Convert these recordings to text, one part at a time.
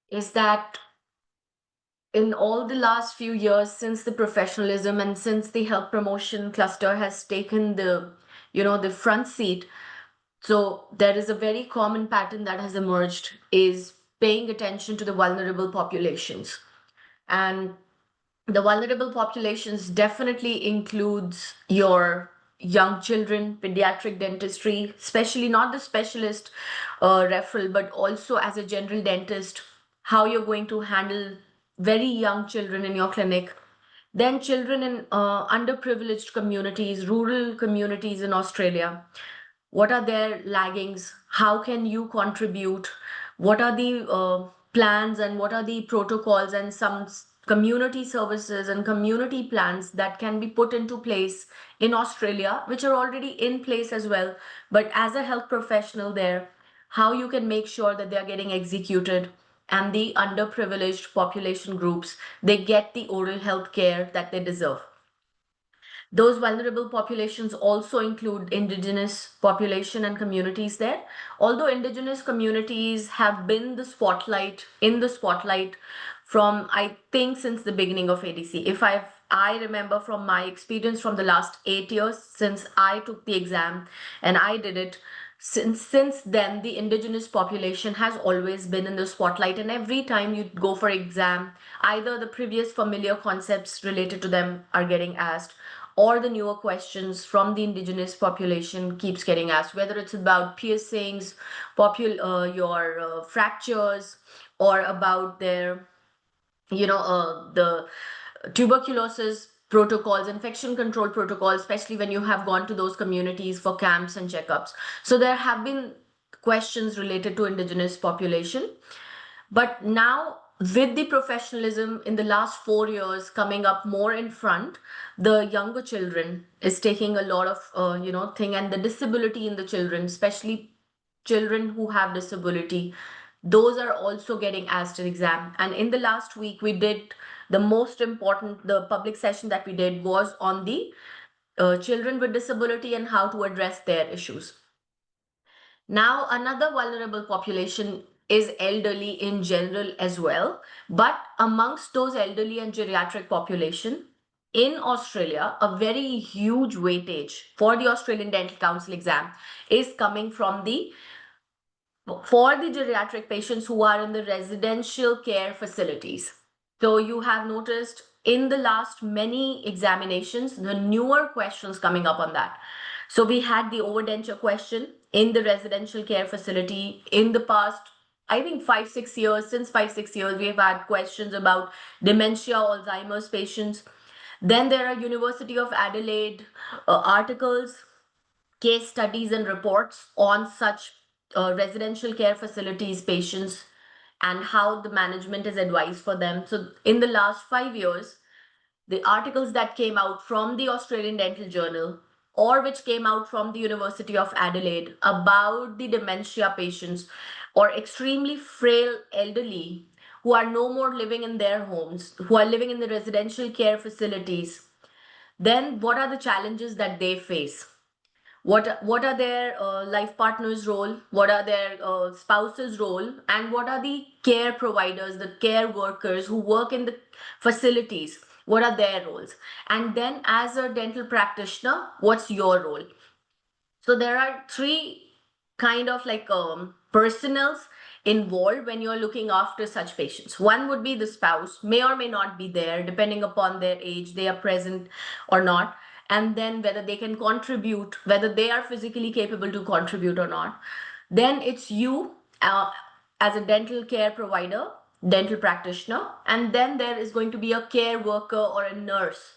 is that in all the last few years, since the professionalism and since the health promotion cluster has taken the front seat, so there is a very common pattern that has emerged is paying attention to the vulnerable populations. And the vulnerable populations definitely includes your young children, pediatric dentistry, especially not the specialist referral, but also as a general dentist, how you're going to handle very young children in your clinic. Then children in underprivileged communities, rural communities in Australia. What are their laggings? How can you contribute? What are the plans and what are the protocols and some community services and community plans that can be put into place in Australia, which are already in place as well? But as a health professional there, how you can make sure that they are getting executed and the underprivileged population groups, they get the oral health care that they deserve. Those vulnerable populations also include indigenous population and communities there. Although indigenous communities have been in the spotlight from, I think, since the beginning of ADC. I remember from my experience from the last 8 years since I took the exam and I did it. Since then, the indigenous population has always been in the spotlight, and every time you go for exam, either the previous familiar concepts related to them are getting asked, or the newer questions from the indigenous population keeps getting asked, whether it's about piercings, your fractures, or about their, the tuberculosis protocols, infection control protocols, especially when you have gone to those communities for camps and checkups. So there have been questions related to indigenous population. But now, with the professionalism in the last 4 years coming up more in front, the younger children is taking a lot of thing, and the disability in the children, especially children who have disability, those are also getting asked in exam. And in the last week, we did the public session that we did was on the children with disability and how to address their issues. Now, another vulnerable population is elderly in general as well. But amongst those elderly and geriatric population, in Australia, a very huge weightage for the Australian Dental Council exam is coming from for the geriatric patients who are in the residential care facilities. So you have noticed in the last many examinations, the newer questions coming up on that. So we had the overdenture question in the residential care facility in the past. I think 5 6 years, since 5 6 years, we've had questions about dementia, Alzheimer's patients. Then there are University of Adelaide articles, case studies and reports on such residential care facilities patients and how the management is advised for them. So in the last 5 years, the articles that came out from the Australian Dental Journal or which came out from the University of Adelaide about the dementia patients or extremely frail elderly who are no more living in their homes, who are living in the residential care facilities, then what are the challenges that they face? What are their life partners role, what are their spouses role, and what are the care providers, the care workers who work in the facilities, what are their roles? And then as a dental practitioner, what's your role? So there are three kind of like personals involved when you're looking after such patients. One would be the spouse, may or may not be there, depending upon their age, they are present or not. And then whether they can contribute, whether they are physically capable to contribute or not. Then it's you as a dental care provider, dental practitioner. And then there is going to be a care worker or a nurse,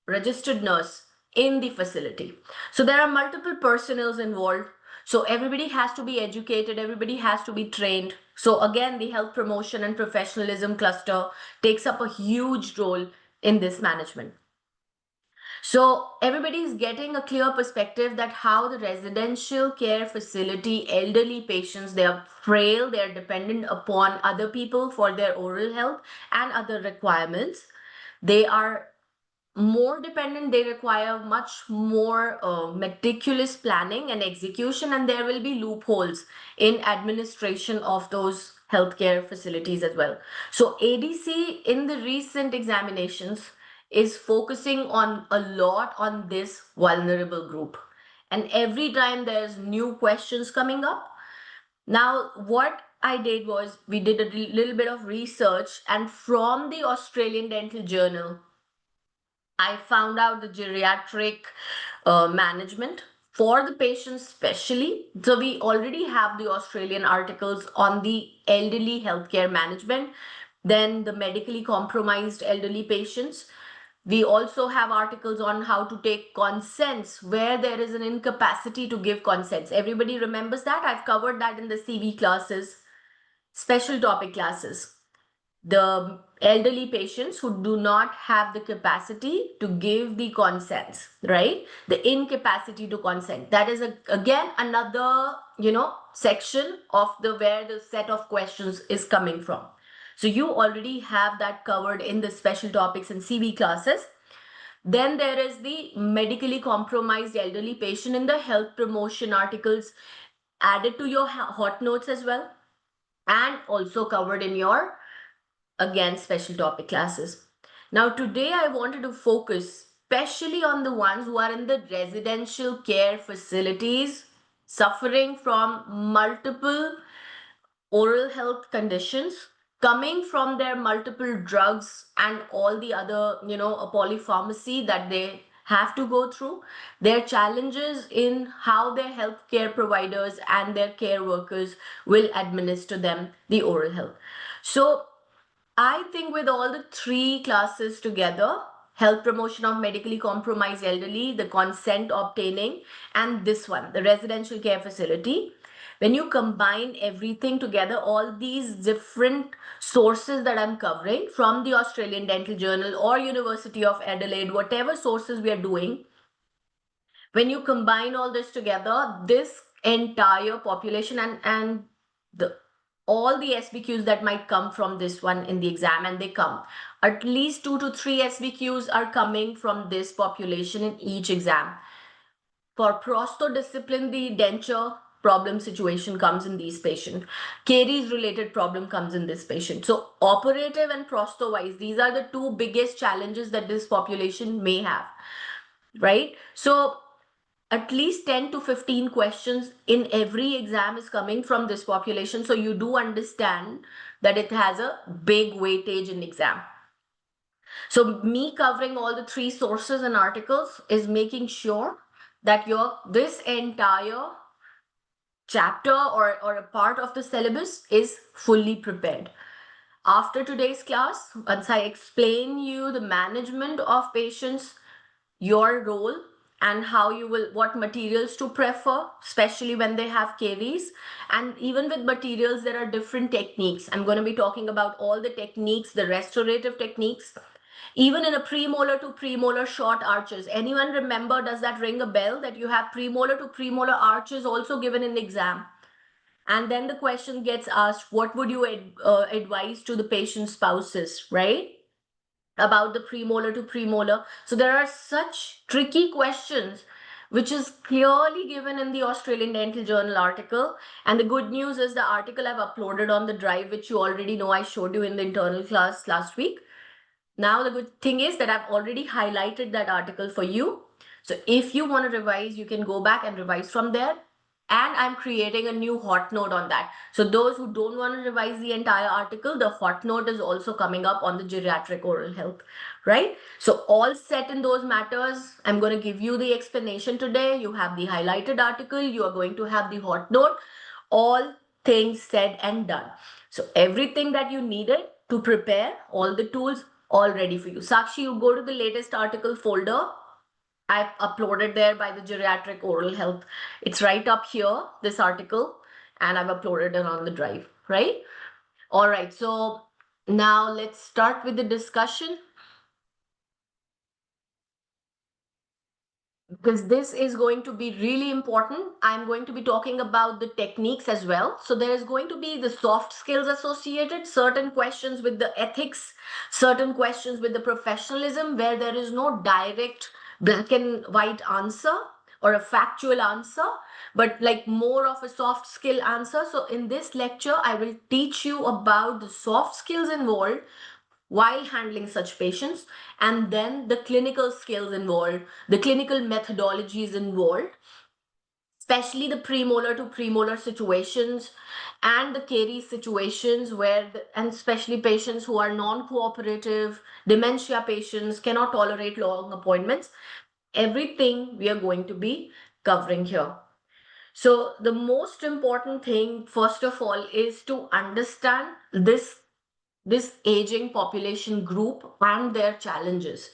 registered nurse in the facility. So there are multiple personnels involved. So everybody has to be educated, everybody has to be trained. So again, the health promotion and professionalism cluster takes up a huge role in this management. So everybody is getting a clear perspective that how the residential care facility elderly patients, they are frail, they are dependent upon other people for their oral health and other requirements. They are more dependent, they require much more meticulous planning and execution, and there will be loopholes in administration of those healthcare facilities as well. So ADC in the recent examinations is focusing on a lot on this vulnerable group. And every time there's new questions coming up. Now, what I did was we did a little bit of research, and from the Australian Dental Journal, I found out the geriatric management for the patients, specially. So, we already have the Australian articles on the elderly healthcare management, then the medically compromised elderly patients. We also have articles on how to take consents where there is an incapacity to give consents. Everybody remembers that? I've covered that in the CV classes, special topic classes. The elderly patients who do not have the capacity to give the consents, right? The incapacity to consent. That is again another, section of the where the set of questions is coming from. So you already have that covered in the special topics and CV classes. Then there is the medically compromised elderly patient in the health promotion articles added to your hot notes as well, and also covered in your, again, special topic classes. Now, today I wanted to focus especially on the ones who are in the residential care facilities suffering from multiple oral health conditions, coming from their multiple drugs and all the other, a polypharmacy that they have to go through, their challenges in how their healthcare providers and their care workers will administer them the oral health. So I think with all the three classes together, health promotion of medically compromised elderly, the consent obtaining, and this one, the residential care facility, when you combine everything together, all these different sources that I'm covering from the Australian Dental Journal or University of Adelaide, whatever sources we are doing, when you combine all this together, this entire population and the all the SBQs that might come from this one in the exam, and they come. At least 2 to 3 SBQs are coming from this population in each exam. For prosthodiscipline, the denture problem situation comes in these patients. Caries related problem comes in this patient. So operative and prosto wise, these are the two biggest challenges that this population may have, right? So at least 10 to 15 questions in every exam is coming from this population. So you do understand that it has a big weightage in exam. So me covering all the three sources and articles is making sure that this entire chapter or a part of the syllabus is fully prepared. After today's class, once I explain you the management of patients, your role, and how you will, what materials to prefer, especially when they have caries, and even with materials there are different techniques. I'm going to be talking about all the techniques, the restorative techniques, even in a premolar to premolar short arches. Anyone remember, does that ring a bell, that you have premolar to premolar arches also given in the exam? And then the question gets asked, what would you advise to the patient's spouses, right? About the premolar to premolar. So there are such tricky questions which is clearly given in the Australian Dental Journal article. And the good news is the article I've uploaded on the drive, which you already know I showed you in the internal class last week. Now the good thing is that I've already highlighted that article for you. So if you want to revise, you can go back and revise from there. And I'm creating a new hot note on that. So those who don't want to revise the entire article, the hot note is also coming up on the geriatric oral health, right? So all set in those matters. I'm going to give you the explanation today. You have the highlighted article. You are going to have the hot note. All things said and done. So everything that you needed to prepare, all the tools, all ready for you. Sakshi, you go to the latest article folder. I've uploaded there by the geriatric oral health. It's right up here, this article, and I've uploaded it on the drive, right? All right, so now let's start with the discussion, because this is going to be really important. I'm going to be talking about the techniques as well. So there is going to be the soft skills associated, certain questions with the ethics, certain questions with the professionalism, where there is no direct black and white answer. or a factual answer, but like more of a soft skill answer. So in this lecture, I will teach you about the soft skills involved while handling such patients, and then the clinical skills involved, the clinical methodologies involved, especially the premolar to premolar situations and the caries situations where, and especially patients who are non-cooperative, dementia patients cannot tolerate long appointments. Everything we are going to be covering here. So the most important thing, first of all, is to understand this aging population group and their challenges.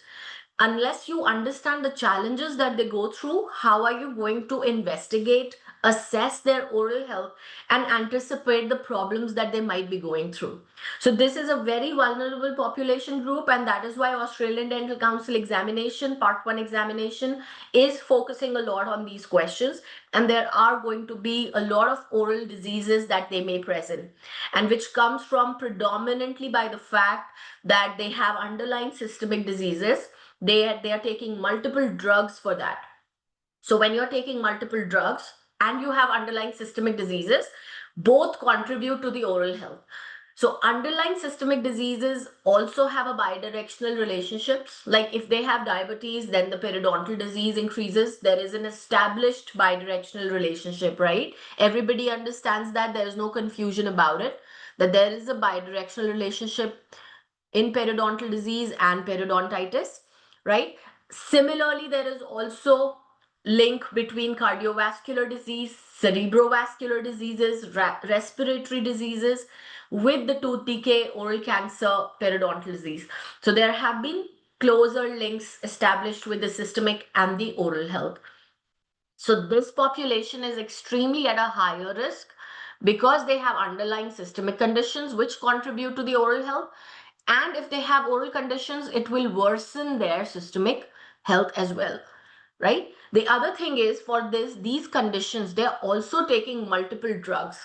Unless you understand the challenges that they go through, how are you going to investigate, assess their oral health, and anticipate the problems that they might be going through? So, this is a very vulnerable population group, and that is why Australian Dental Council examination, Part 1 examination, is focusing a lot on these questions. And there are going to be a lot of oral diseases that they may present, and which comes from predominantly by the fact that they have underlying systemic diseases. They are taking multiple drugs for that. So when you're taking multiple drugs and you have underlying systemic diseases, both contribute to the oral health. So underlying systemic diseases also have a bidirectional relationships. Like if they have diabetes, then the periodontal disease increases. There is an established bidirectional relationship, right? Everybody understands that. There is no confusion about it, that there is a bidirectional relationship in periodontal disease and periodontitis, right? Similarly, there is also link between cardiovascular disease, cerebrovascular diseases, respiratory diseases with the tooth decay, oral cancer, periodontal disease. So there have been closer links established with the systemic and the oral health. So this population is extremely at a higher risk because they have underlying systemic conditions which contribute to the oral health. And if they have oral conditions, it will worsen their systemic health as well, right? The other thing is, for these conditions, they're also taking multiple drugs.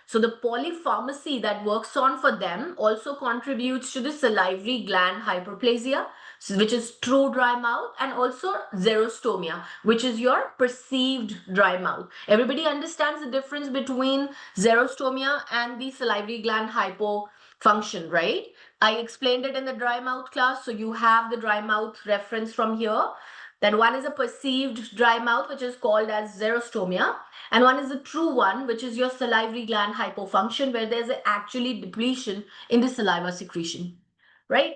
So the polypharmacy that works on for them also contributes to the salivary gland hyperplasia, which is true dry mouth, and also xerostomia, which is your perceived dry mouth. Everybody understands the difference between xerostomia and the salivary gland hypofunction, right? I explained it in the dry mouth class, so you have the dry mouth reference from here. Then one is a perceived dry mouth, which is called as xerostomia, and one is a true one, which is your salivary gland hypofunction, where there's actually depletion in the saliva secretion, right?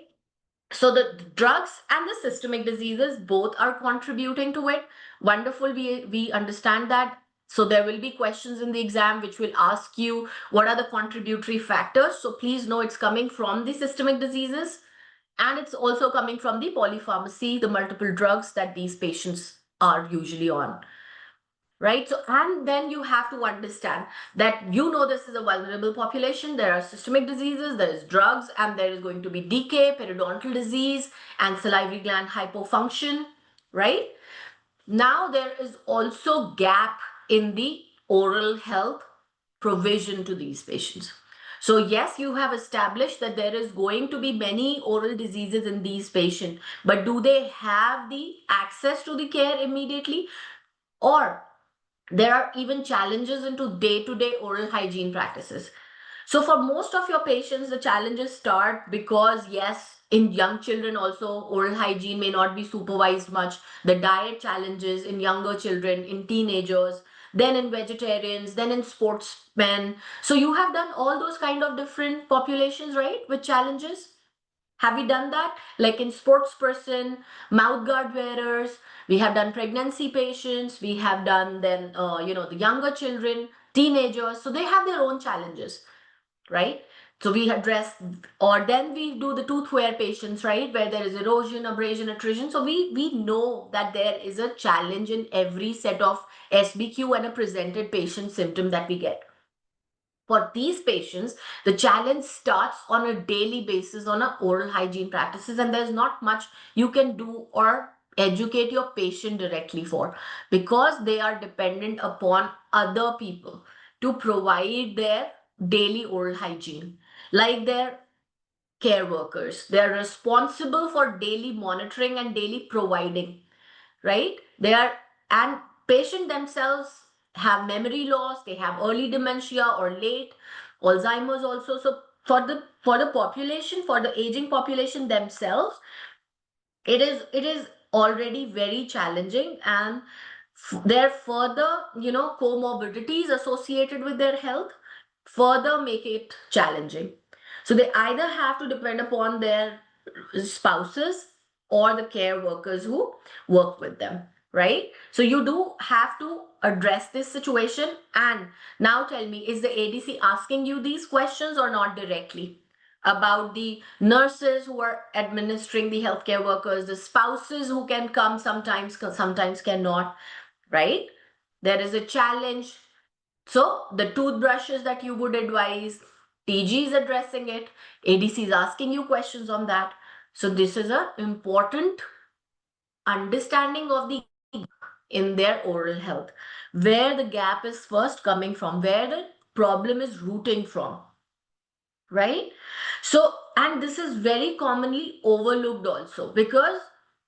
So the drugs and the systemic diseases both are contributing to it. Wonderful, we understand that. So there will be questions in the exam which will ask you what are the contributory factors. So please know it's coming from the systemic diseases, and it's also coming from the polypharmacy, the multiple drugs that these patients are usually on, right? So, and then you have to understand that, this is a vulnerable population. There are systemic diseases, there is drugs, and there is going to be decay, periodontal disease, and salivary gland hypofunction, right? Now there is also gap in the oral health provision to these patients. So yes, you have established that there is going to be many oral diseases in these patients, but do they have the access to the care immediately? Or there are even challenges into day-to-day oral hygiene practices. So for most of your patients, the challenges start because, yes, in young children also, oral hygiene may not be supervised much. The diet challenges in younger children, in teenagers, then in vegetarians, then in sportsmen. So you have done all those kind of different populations, right, with challenges. Have we done that? Like in sports person, mouth guard wearers, we have done pregnancy patients, we have done then, the younger children, teenagers. So they have their own challenges, right? So we address, or then we do the tooth wear patients, right, where there is erosion, abrasion, attrition. So we know that there is a challenge in every set of SBQ and a presented patient symptom that we get. For these patients, the challenge starts on a daily basis on a oral hygiene practices, and there's not much you can do or educate your patient directly for, because they are dependent upon other people to provide their daily oral hygiene, like their care workers. They're responsible for daily monitoring and daily providing, right? They are, and patient themselves have memory loss, they have early dementia or late Alzheimer's also. So for the population, for the aging population themselves, it is already very challenging, and there are further, comorbidities associated with their health further make it challenging. So they either have to depend upon their spouses or the care workers who work with them, right? So you do have to address this situation. And now tell me, is the ADC asking you these questions or not directly? About the nurses who are administering the healthcare workers, the spouses who can come sometimes, sometimes cannot, right? There is a challenge. So the toothbrushes that you would advise, TG is addressing it, ADC is asking you questions on that. So this is an important understanding of the in their oral health, where the gap is first coming from, where the problem is rooting from, right? So, and this is very commonly overlooked also, because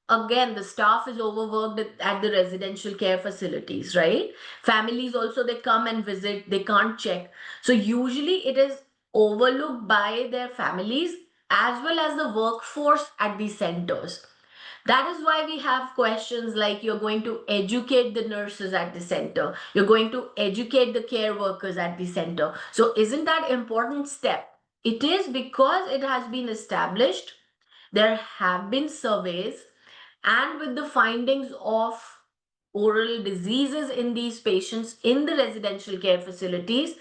again the staff is overworked at the residential care facilities, right? Families also, they come and visit, they can't check. So usually it is overlooked by their families as well as the workforce at these centers. That is why we have questions like, you're going to educate the nurses at the center, you're going to educate the care workers at the center. So isn't that important step? It is, because it has been established, there have been surveys, and with the findings of oral diseases in these patients in the residential care facilities,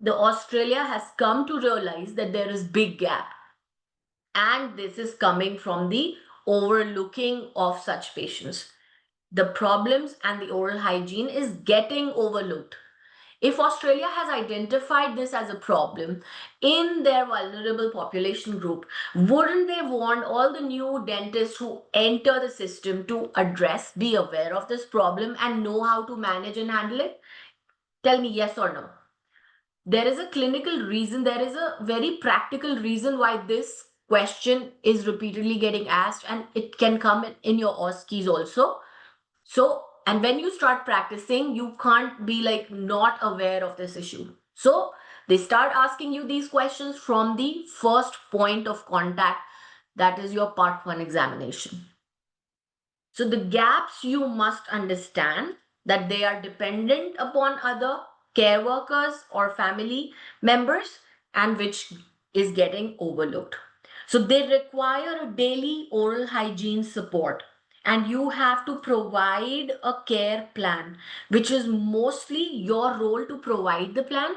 the Australia has come to realize that there is big gap, and this is coming from the overlooking of such patients. The problems and the oral hygiene is getting overlooked. If Australia has identified this as a problem in their vulnerable population group, wouldn't they want all the new dentists who enter the system to address, be aware of this problem and know how to manage and handle it? Tell me yes or no. There is a clinical reason, there is a very practical reason why this question is repeatedly getting asked, and it can come in your OSCEs also. So, and when you start practicing, you can't be like not aware of this issue. So they start asking you these questions from the first point of contact, that is your part one examination. So the gaps, you must understand that they are dependent upon other care workers or family members, and which is getting overlooked. So they require a daily oral hygiene support, and you have to provide a care plan, which is mostly your role to provide the plan,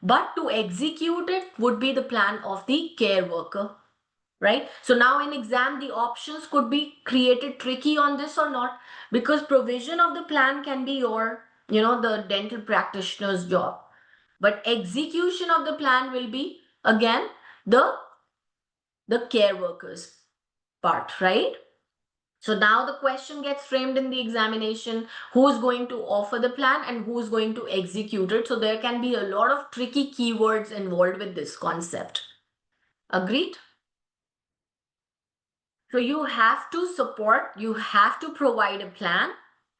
but to execute it would be the plan of the care worker, right? So now in exam, the options could be created tricky on this or not, because provision of the plan can be your, the dental practitioner's job. But execution of the plan will be, again, the care workers part, right? So now the question gets framed in the examination, who's going to offer the plan and who's going to execute it. So there can be a lot of tricky keywords involved with this concept. Agreed? So you have to support, you have to provide a plan,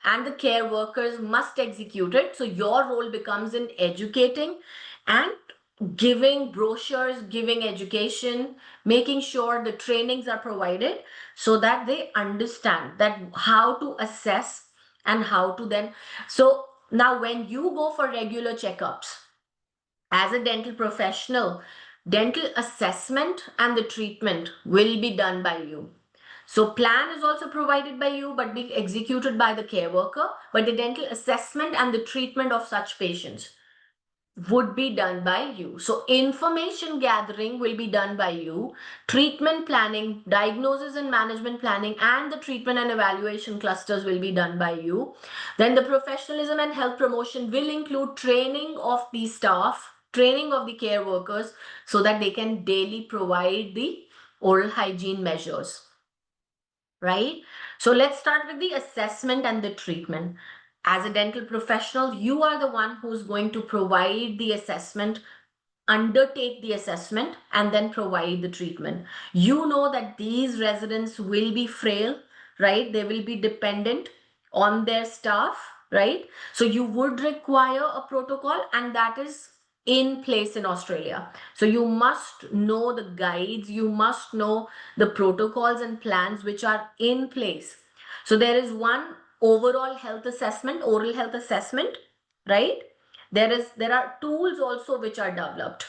and the care workers must execute it. So your role becomes in educating and giving brochures, giving education, making sure the trainings are provided so that they understand that how to assess and how to then. So now when you go for regular checkups as a dental professional, dental assessment and the treatment will be done by you. So plan is also provided by you, but be executed by the care worker. But the dental assessment and the treatment of such patients would be done by you. So information gathering will be done by you. Treatment planning, diagnosis and management planning, and the treatment and evaluation clusters will be done by you. Then the professionalism and health promotion will include training of the staff, training of the care workers, so that they can daily provide the oral hygiene measures, right? So let's start with the assessment and the treatment. As a dental professional, you are the one who's going to provide the assessment, undertake the assessment, and then provide the treatment. You know that these residents will be frail, right? They will be dependent on their staff, right? So you would require a protocol, and that is in place in Australia. So you must know the guides, you must know the protocols and plans which are in place. So there is one overall health assessment, oral health assessment, right? There are tools also which are developed.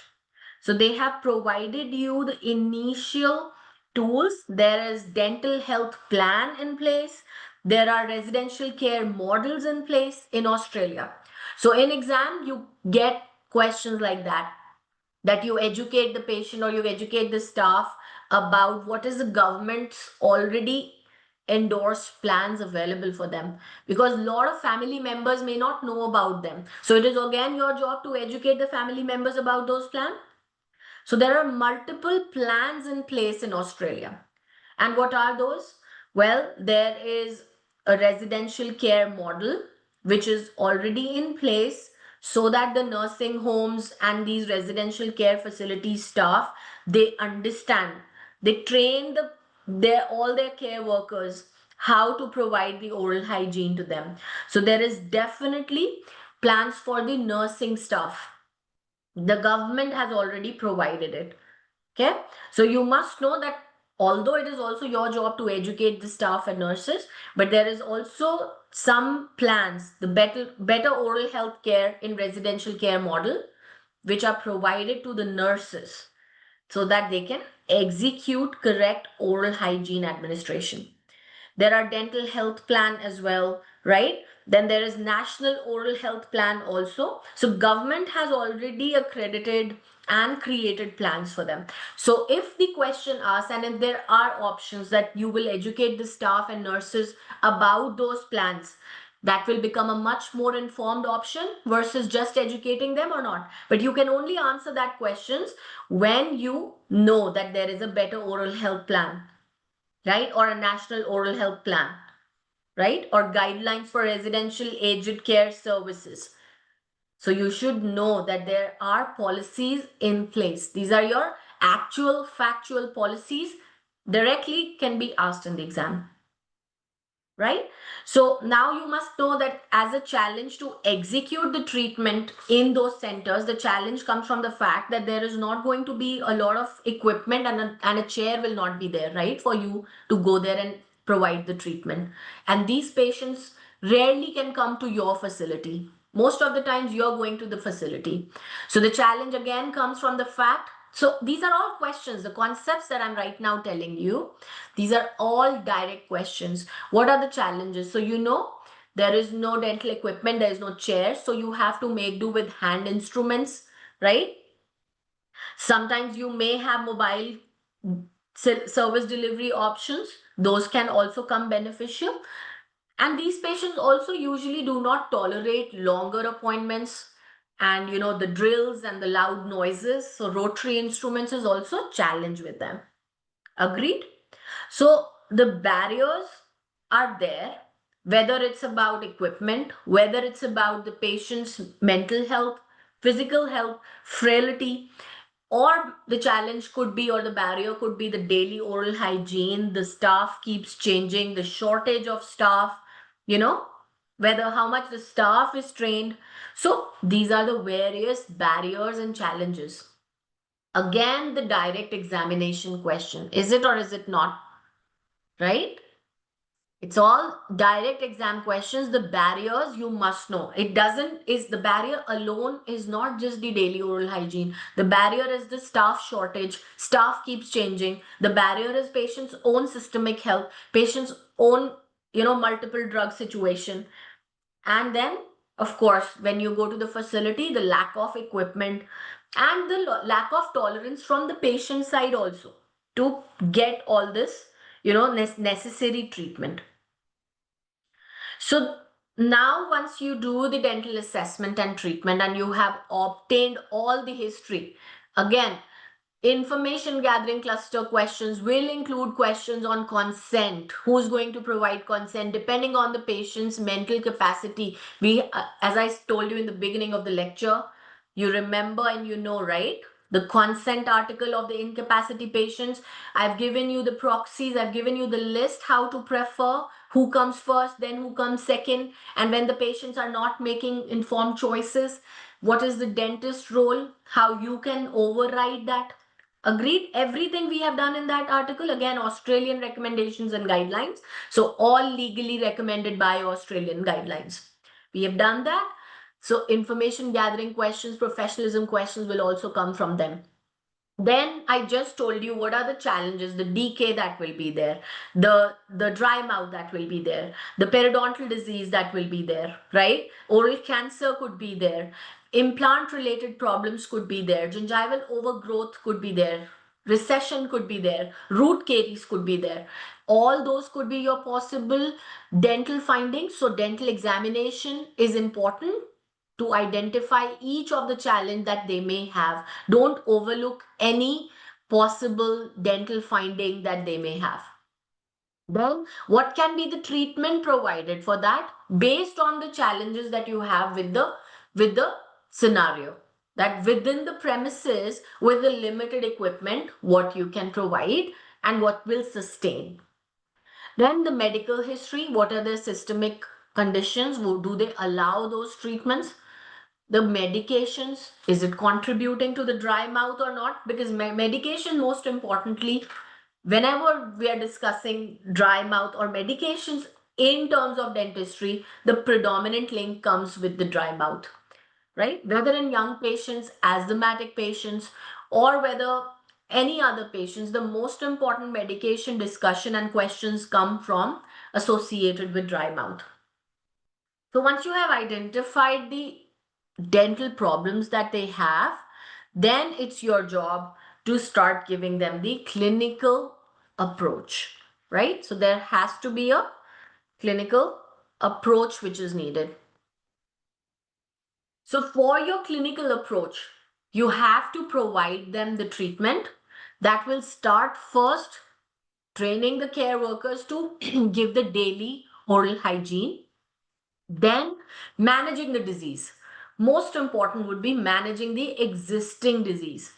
So they have provided you the initial tools. There is dental health plan in place. There are residential care models in place in Australia. So in exam, you get questions like that you educate the patient or you educate the staff about what is the government's already endorsed plans available for them, because a lot of family members may not know about them. So it is again your job to educate the family members about those plans. So there are multiple plans in place in Australia. And what are those? Well, there is a residential care model which is already in place, so that the nursing homes and these residential care facility staff, they understand, they train all their care workers how to provide the oral hygiene to them. So there is definitely plans for the nursing staff. The government has already provided it. Okay, so you must know that although it is also your job to educate the staff and nurses, but there is also some plans, the better oral health care in residential care model, which are provided to the nurses so that they can execute correct oral hygiene administration. There are dental health plan as well, right? Then there is national oral health plan also. So government has already accredited and created plans for them. So if the question asks, and if there are options that you will educate the staff and nurses about those plans, that will become a much more informed option versus just educating them or not. But you can only answer that questions when you know that there is a better oral health plan, right? Or a national oral health plan, right? Or guidelines for residential aged care services. So you should know that there are policies in place. These are your actual factual policies, directly can be asked in the exam, right? So now you must know that as a challenge to execute the treatment in those centers, the challenge comes from the fact that there is not going to be a lot of equipment, and a chair will not be there, right, for you to go there and provide the treatment. And these patients rarely can come to your facility. Most of the times you're going to the facility. So the challenge again comes from the fact. So these are all questions, the concepts that I'm right now telling you. These are all direct questions. What are the challenges? So you know, there is no dental equipment, there is no chair, so you have to make do with hand instruments, right? Sometimes you may have mobile service delivery options. Those can also come beneficial. And these patients also usually do not tolerate longer appointments and the drills and the loud noises. So rotary instruments is also a challenge with them. Agreed? So the barriers are there, whether it's about equipment, whether it's about the patient's mental health, physical health, frailty, or the challenge could be, or the barrier could be the daily oral hygiene, the staff keeps changing, the shortage of staff, you know, whether how much the staff is trained. So these are the various barriers and challenges. Again, the direct examination question, is it or is it not? Right? It's all direct exam questions. The barriers you must know. It doesn't, is the barrier alone is not just the daily oral hygiene. The barrier is the staff shortage. Staff keeps changing. The barrier is patient's own systemic health, patient's own, multiple drug situation. And then, of course, when you go to the facility, the lack of equipment and the lack of tolerance from the patient side also to get all this, necessary treatment. So now once you do the dental assessment and treatment and you have obtained all the history, again, information gathering cluster questions will include questions on consent. Who's going to provide consent depending on the patient's mental capacity? As I told you in the beginning of the lecture, you remember and right? The consent article of the incapacity patients. I've given you the proxies. I've given you the list how to prefer, who comes first, then who comes second, and when the patients are not making informed choices, what is the dentist role, how you can override that. Agreed? Everything we have done in that article, again, Australian recommendations and guidelines. So all legally recommended by Australian guidelines. We have done that. So information gathering questions, professionalism questions will also come from them. Then I just told you what are the challenges, the decay that will be there, the dry mouth that will be there, the periodontal disease that will be there, right? Oral cancer could be there, implant related problems could be there, gingival overgrowth could be there, recession could be there, root caries could be there. All those could be your possible dental findings. So dental examination is important to identify each of the challenge that they may have. Don't overlook any possible dental finding that they may have. Then what can be the treatment provided for that based on the challenges that you have with the scenario, that within the premises with the limited equipment what you can provide and what will sustain. Then the medical history, what are the systemic conditions, do they allow those treatments? The medications, is it contributing to the dry mouth or not? Because medication, most importantly, whenever we are discussing dry mouth or medications in terms of dentistry, the predominant link comes with the dry mouth, right? Whether in young patients, asthmatic patients, or whether any other patients, the most important medication discussion and questions come from associated with dry mouth. So once you have identified the dental problems that they have, then it's your job to start giving them the clinical approach, right? So there has to be a clinical approach which is needed. So for your clinical approach, you have to provide them the treatment that will start first training the care workers to give the daily oral hygiene, then managing the disease. Most important would be managing the existing disease.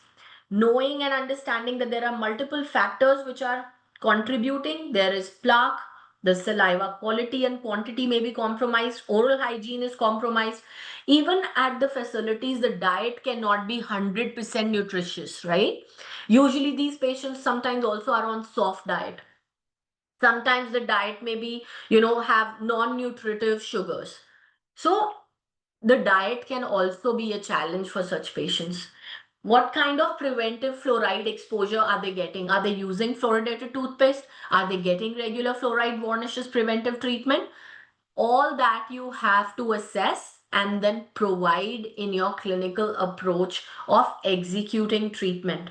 Knowing and understanding that there are multiple factors which are contributing. There is plaque, the saliva quality and quantity may be compromised, oral hygiene is compromised. Even at the facilities, the diet cannot be 100% nutritious, right? Usually these patients sometimes also are on soft diet. Sometimes the diet may be, have non-nutritive sugars. So the diet can also be a challenge for such patients. What kind of preventive fluoride exposure are they getting? Are they using fluoridated toothpaste? Are they getting regular fluoride varnishes preventive treatment? All that you have to assess and then provide in your clinical approach of executing treatment.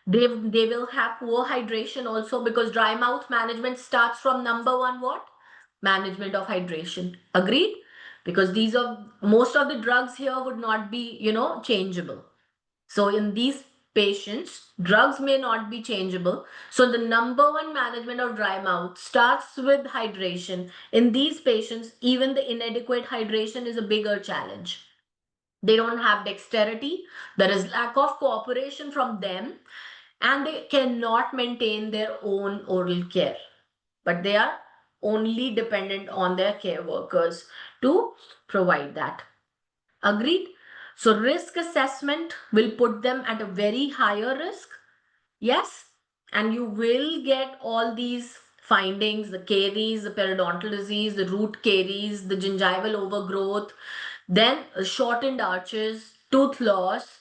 They will have poor hydration also, because dry mouth management starts from number one, what? Management of hydration. Agreed? Because these are most of the drugs here would not be, changeable. So in these patients, drugs may not be changeable. So the number one management of dry mouth starts with hydration. In these patients, even the inadequate hydration is a bigger challenge. They don't have dexterity. There is lack of cooperation from them, and they cannot maintain their own oral care, but they are only dependent on their care workers to provide that. Agreed? So risk assessment will put them at a very higher risk. Yes, and you will get all these findings, the caries, the periodontal disease, the root caries, the gingival overgrowth, then shortened arches, tooth loss.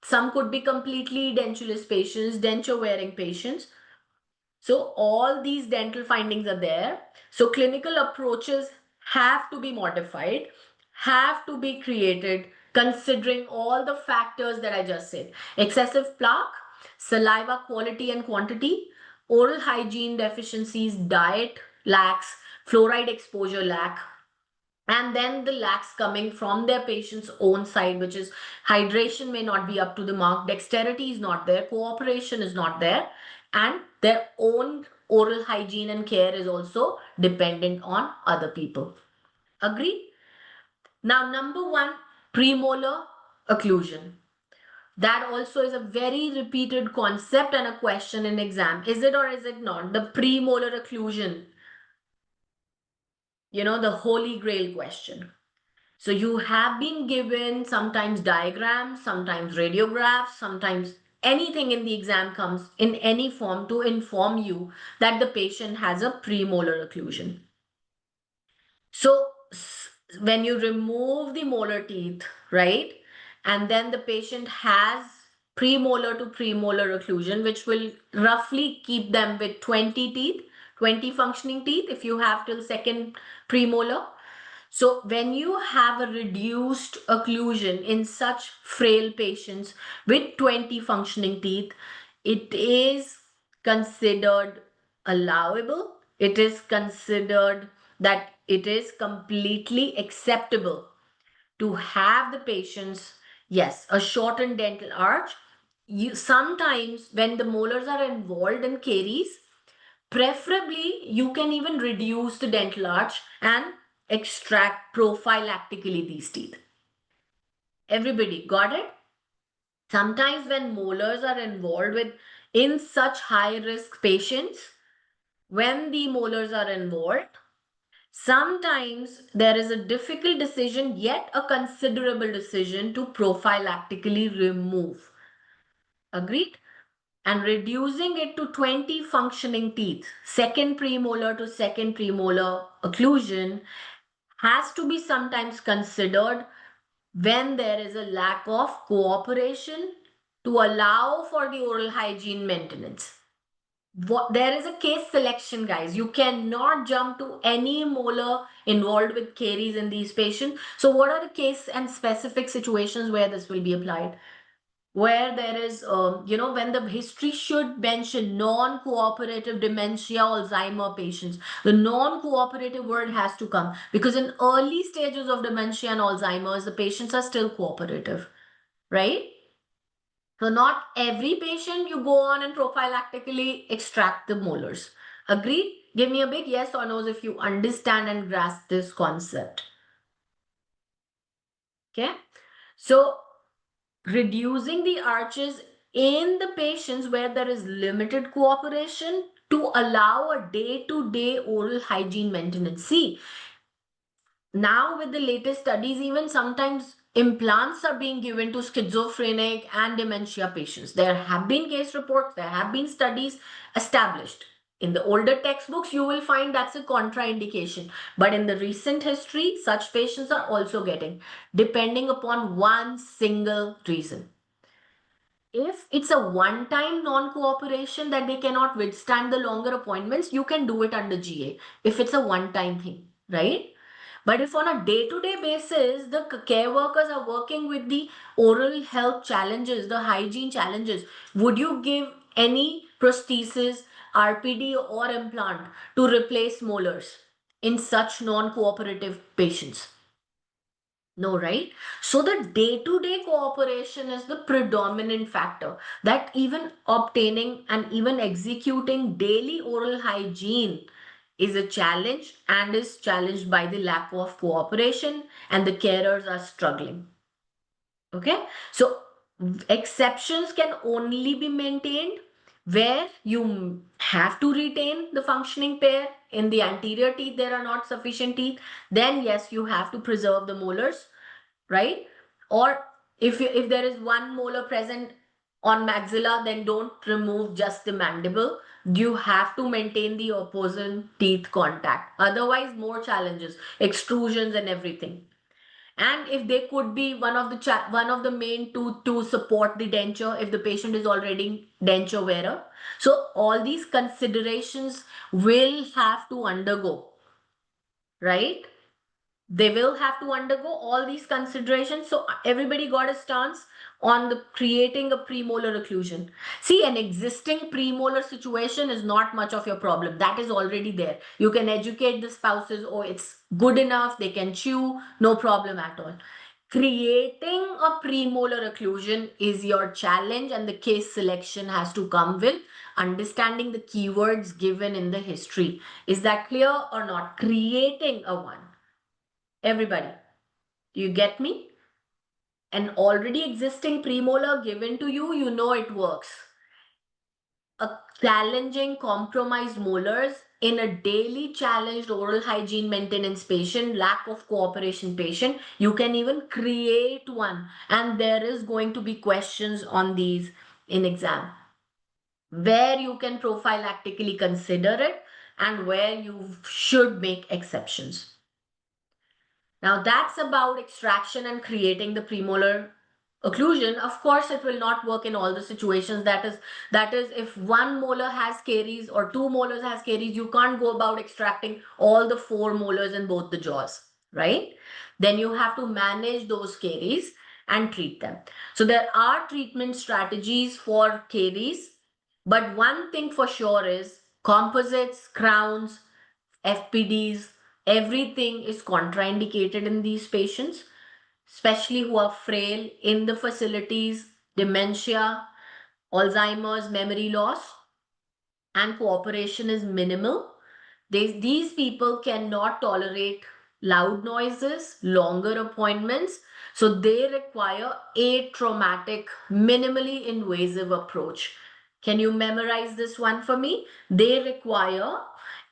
Some could be completely dentulous patients, denture wearing patients. So all these dental findings are there. So clinical approaches have to be modified, have to be created, considering all the factors that I just said. Excessive plaque, saliva quality and quantity, oral hygiene deficiencies, diet lacks, fluoride exposure lack, and then the lacks coming from their patient's own side, which is hydration may not be up to the mark, dexterity is not there, cooperation is not there, and their own oral hygiene and care is also dependent on other people. Agree? Now, number one, premolar occlusion. That also is a very repeated concept and a question in exam. Is it or is it not? The premolar occlusion. the holy grail question. So you have been given sometimes diagrams, sometimes radiographs, sometimes anything in the exam comes in any form to inform you that the patient has a premolar occlusion. So when you remove the molar teeth, right, and then the patient has premolar to premolar occlusion, which will roughly keep them with 20 teeth, 20 functioning teeth if you have till second premolar. So when you have a reduced occlusion in such frail patients with 20 functioning teeth, it is considered allowable. It is considered that it is completely acceptable to have the patients, yes, a shortened dental arch. Sometimes when the molars are involved in caries, preferably, you can even reduce the dental arch and extract prophylactically these teeth. Everybody got it? Sometimes when molars are involved with in such high risk patients, when the molars are involved, sometimes there is a difficult decision, yet a considerable decision to prophylactically remove. Agreed? And reducing it to 20 functioning teeth, second premolar to second premolar occlusion, has to be sometimes considered when there is a lack of cooperation to allow for the oral hygiene maintenance. There is a case selection, guys. You cannot jump to any molar involved with caries in these patients. So, what are the case and specific situations where this will be applied? Where there is, when the history should mention non-cooperative dementia, Alzheimer patients, the non-cooperative word has to come because in early stages of dementia and Alzheimer's, the patients are still cooperative, right? So not every patient you go on and prophylactically extract the molars. Agreed? Give me a big yes or no's if you understand and grasp this concept. Okay? So reducing the arches in the patients where there is limited cooperation to allow a day-to-day oral hygiene maintenance. See, now with the latest studies, even sometimes implants are being given to schizophrenic and dementia patients. There have been case reports, there have been studies established. In the older textbooks, you will find that's a contraindication. But in the recent history, such patients are also getting, depending upon one single reason. If it's a one-time non-cooperation that they cannot withstand the longer appointments, you can do it under GA if it's a one-time thing, right? But if on a day-to-day basis, the care workers are working with the oral health challenges, the hygiene challenges, would you give any prosthesis, RPD or implant to replace molars in such non-cooperative patients? No, right? So the day-to-day cooperation is the predominant factor that even obtaining and even executing daily oral hygiene is a challenge and is challenged by the lack of cooperation and the carers are struggling. Okay, so exceptions can only be maintained where you have to retain the functioning pair. In the anterior teeth there are not sufficient teeth, then yes, you have to preserve the molars, right? Or if there is one molar present on maxilla, then don't remove just the mandible. You have to maintain the opposing teeth contact. Otherwise, more challenges, extrusions and everything. And if they could be one of the main tooth to support the denture if the patient is already denture wearer. So all these considerations will have to undergo, right? They will have to undergo all these considerations. So everybody got a stance on the creating a premolar occlusion. See, an existing premolar situation is not much of your problem. That is already there. You can educate the spouses, oh, it's good enough, they can chew, no problem at all. Creating a premolar occlusion is your challenge, and the case selection has to come with understanding the keywords given in the history. Is that clear or not? Creating a one. Everybody, do you get me? An already existing premolar given to you, you know it works. challenging compromised molars in a daily challenged oral hygiene maintenance patient, lack of cooperation patient. You can even create one, and there is going to be questions on these in exam where you can prophylactically consider it and where you should make exceptions. Now that's about extraction and creating the premolar occlusion. Of course, it will not work in all the situations. That is if one molar has caries or two molars has caries, you can't go about extracting all the four molars in both the jaws, right? Then you have to manage those caries and treat them. So there are treatment strategies for caries, but one thing for sure is composites, crowns, FPDs, everything is contraindicated in these patients, especially who are frail in the facilities, dementia, Alzheimer's, memory loss, and cooperation is minimal. These people cannot tolerate loud noises, longer appointments, so they require a traumatic, minimally invasive approach. Can you memorize this one for me? They require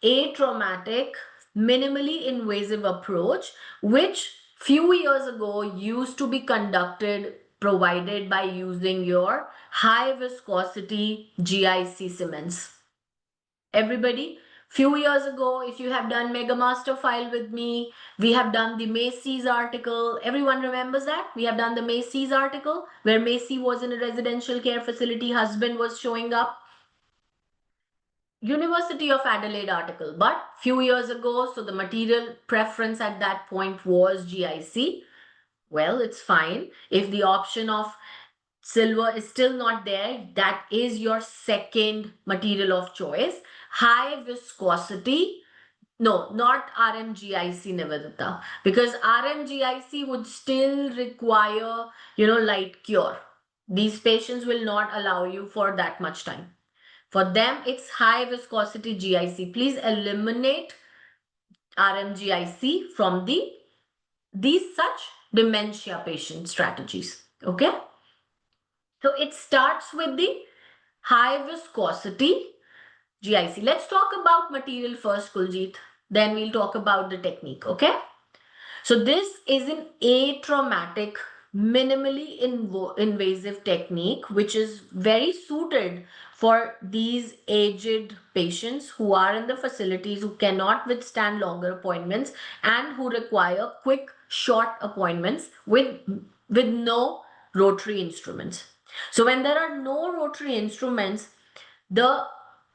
a traumatic, minimally invasive approach, which few years ago used to be conducted, provided by using your high viscosity GIC cements. Everybody, few years ago, if you have done Mega Master File with me, we have done the Macy's article. Everyone remembers that? We have done the Macy's article where Macy was in a residential care facility, husband was showing up. University of Adelaide article, but few years ago, so the material preference at that point was GIC. Well, it's fine. If the option of silver is still not there, that is your second material of choice. High viscosity, no, not RMGIC Nivedita, because RMGIC would still require, light cure. These patients will not allow you for that much time. For them, it's high viscosity GIC. Please eliminate RMGIC from these such dementia patient strategies. Okay? So it starts with the high viscosity GIC. Let's talk about material first, Kuljit. Then we'll talk about the technique, okay? So this is an atraumatic, minimally invasive technique, which is very suited for these aged patients who are in the facilities, who cannot withstand longer appointments and who require quick, short appointments with no rotary instruments. So when there are no rotary instruments, the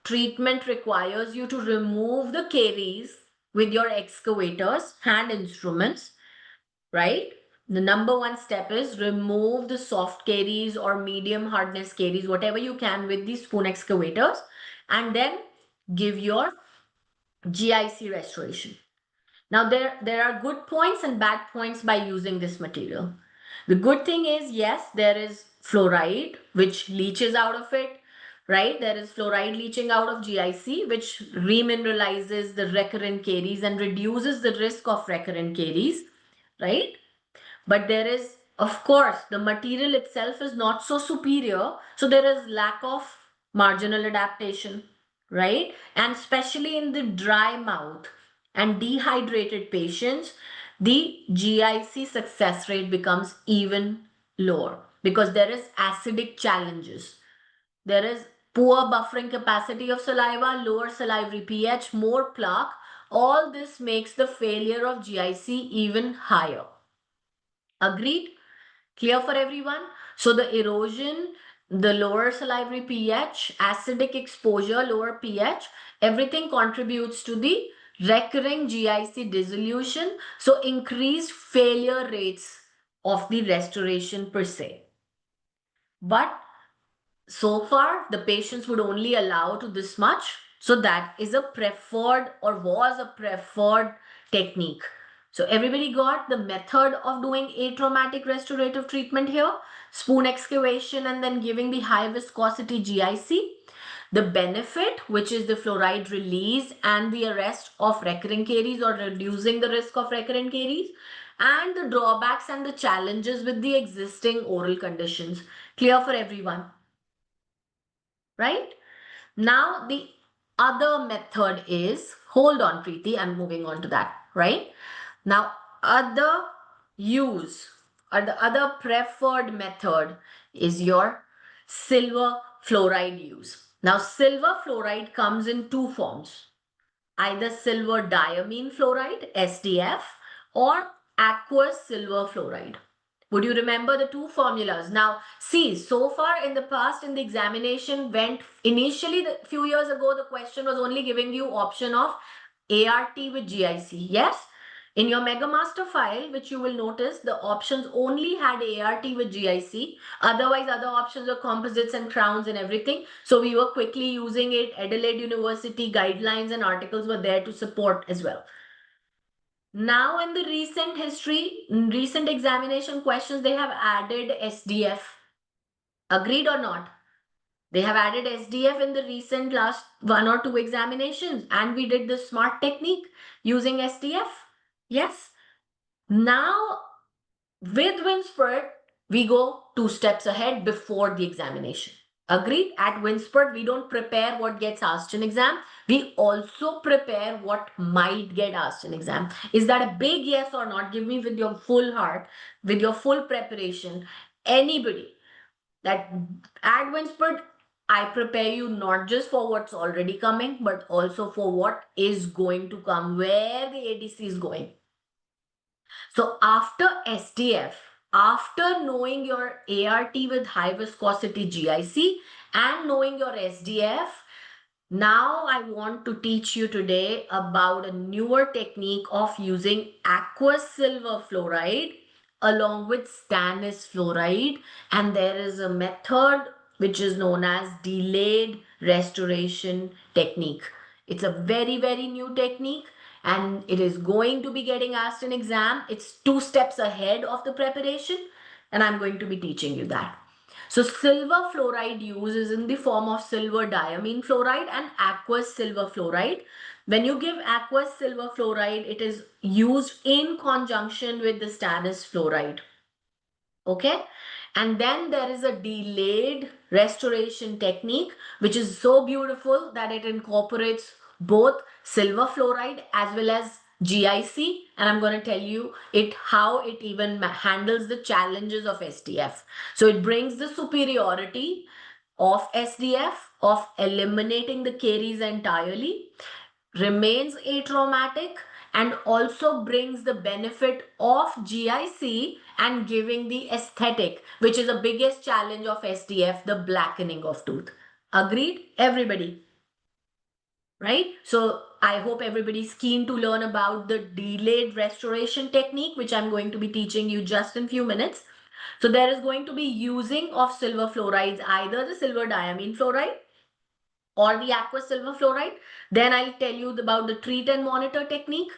treatment requires you to remove the caries with your excavators, hand instruments, right? The number one step is remove the soft caries or medium hardness caries, whatever you can with these spoon excavators, and then give your GIC restoration. Now, there are good points and bad points by using this material. The good thing is, yes, there is fluoride, which leaches out of it, right? There is fluoride leaching out of GIC, which remineralizes the recurrent caries and reduces the risk of recurrent caries, right? But there is, of course, the material itself is not so superior. So there is lack of marginal adaptation, right? And especially in the dry mouth and dehydrated patients, the GIC success rate becomes even lower because there is acidic challenges. There is poor buffering capacity of saliva, lower salivary pH, more plaque. All this makes the failure of GIC even higher. Agreed? Clear for everyone? So the erosion, the lower salivary pH, acidic exposure, lower pH, everything contributes to the recurring GIC dissolution. So increased failure rates of the restoration per se. But so far, the patients would only allow to this much. So that is a preferred or was a preferred technique. So everybody got the method of doing atraumatic restorative treatment here, spoon excavation and then giving the high viscosity GIC. The benefit, which is the fluoride release and the arrest of recurring caries or reducing the risk of recurrent caries, and the drawbacks and the challenges with the existing oral conditions. Clear for everyone? Right? Now, the other method is, hold on, Preeti, I'm moving on to that, right? Now, other use or the other preferred method is your silver fluoride use. Now, silver fluoride comes in two forms, either silver diamine fluoride, SDF, or aqueous silver fluoride. Would you remember the two formulas? Now, see, so far in the past, in the examination went initially, the few years ago, the question was only giving you option of ART with GIC. Yes, in your Mega Master file, which you will notice, the options only had ART with GIC. Otherwise, other options were composites and crowns and everything. So we were quickly using it. Adelaide University guidelines and articles were there to support as well. Now, in the recent history, recent examination questions, they have added SDF. Agreed or not? They have added SDF in the recent last 1 or 2 examinations, and we did the SMART technique using SDF. Yes. Now, with Winspurt, we go 2 steps ahead before the examination. Agreed? At Winspurt, we don't prepare what gets asked in exam. We also prepare what might get asked in exam. Is that a big yes or not? Give me with your full heart, with your full preparation. Anybody that at Winspurt, I prepare you not just for what's already coming, but also for what is going to come, where the ADC is going. So after SDF, after knowing your ART with high viscosity GIC and knowing your SDF, now I want to teach you today about a newer technique of using aqueous silver fluoride along with stannous fluoride. And there is a method which is known as delayed restoration technique. It's a very, very new technique and it is going to be getting asked in exam. It's 2 steps ahead of the preparation and I'm going to be teaching you that. So silver fluoride use is in the form of silver diamine fluoride and aqueous silver fluoride. When you give aqueous silver fluoride, it is used in conjunction with the stannous fluoride. Okay. And then there is a delayed restoration technique, which is so beautiful that it incorporates both silver fluoride as well as GIC. And I'm going to tell you how it even handles the challenges of SDF. So it brings the superiority of SDF of eliminating the caries entirely, remains atraumatic, and also brings the benefit of GIC and giving the aesthetic, which is the biggest challenge of SDF, the blackening of tooth. Agreed, everybody? Right? So I hope everybody's keen to learn about the delayed restoration technique, which I'm going to be teaching you just in few minutes. So there is going to be using of silver fluorides, either the silver diamine fluoride or the aqueous silver fluoride. Then I'll tell you about the treat and monitor technique,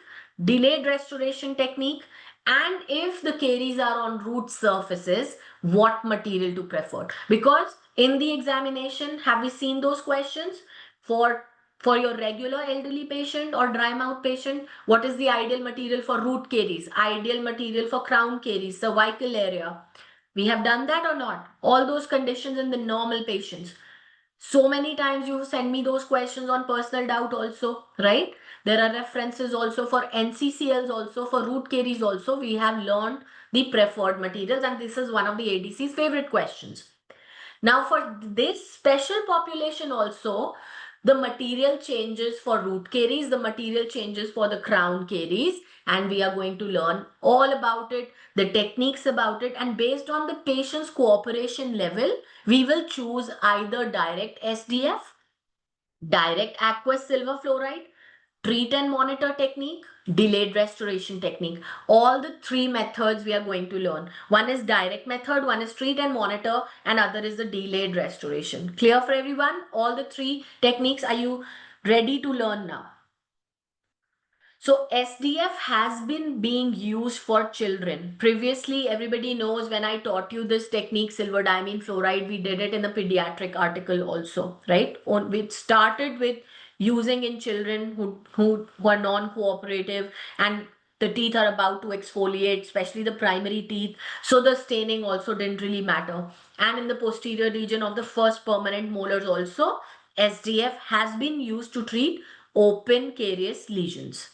delayed restoration technique, and if the caries are on root surfaces, what material to prefer. Because in the examination, have we seen those questions for your regular elderly patient or dry mouth patient? What is the ideal material for root caries, ideal material for crown caries, cervical area? We have done that or not? All those conditions in the normal patients. So many times you send me those questions on personal doubt also, right? There are references also for NCCLs also, for root caries also. We have learned the preferred materials and this is one of the ADC's favorite questions. Now for this special population also, the material changes for root caries, the material changes for the crown caries, and we are going to learn all about it, the techniques about it, and based on the patient's cooperation level, we will choose either direct SDF, direct aqueous silver fluoride, treat and monitor technique, delayed restoration technique. All the 3 methods we are going to learn. One is direct method, one is treat and monitor, and other is the delayed restoration. Clear for everyone? All the 3 techniques, are you ready to learn now? So SDF has been being used for children. Previously, everybody knows when I taught you this technique, silver diamine fluoride, we did it in the pediatric article also, right? We started with using in children who are non-cooperative and the teeth are about to exfoliate, especially the primary teeth. So the staining also didn't really matter. And in the posterior region of the first permanent molars also, SDF has been used to treat open carious lesions.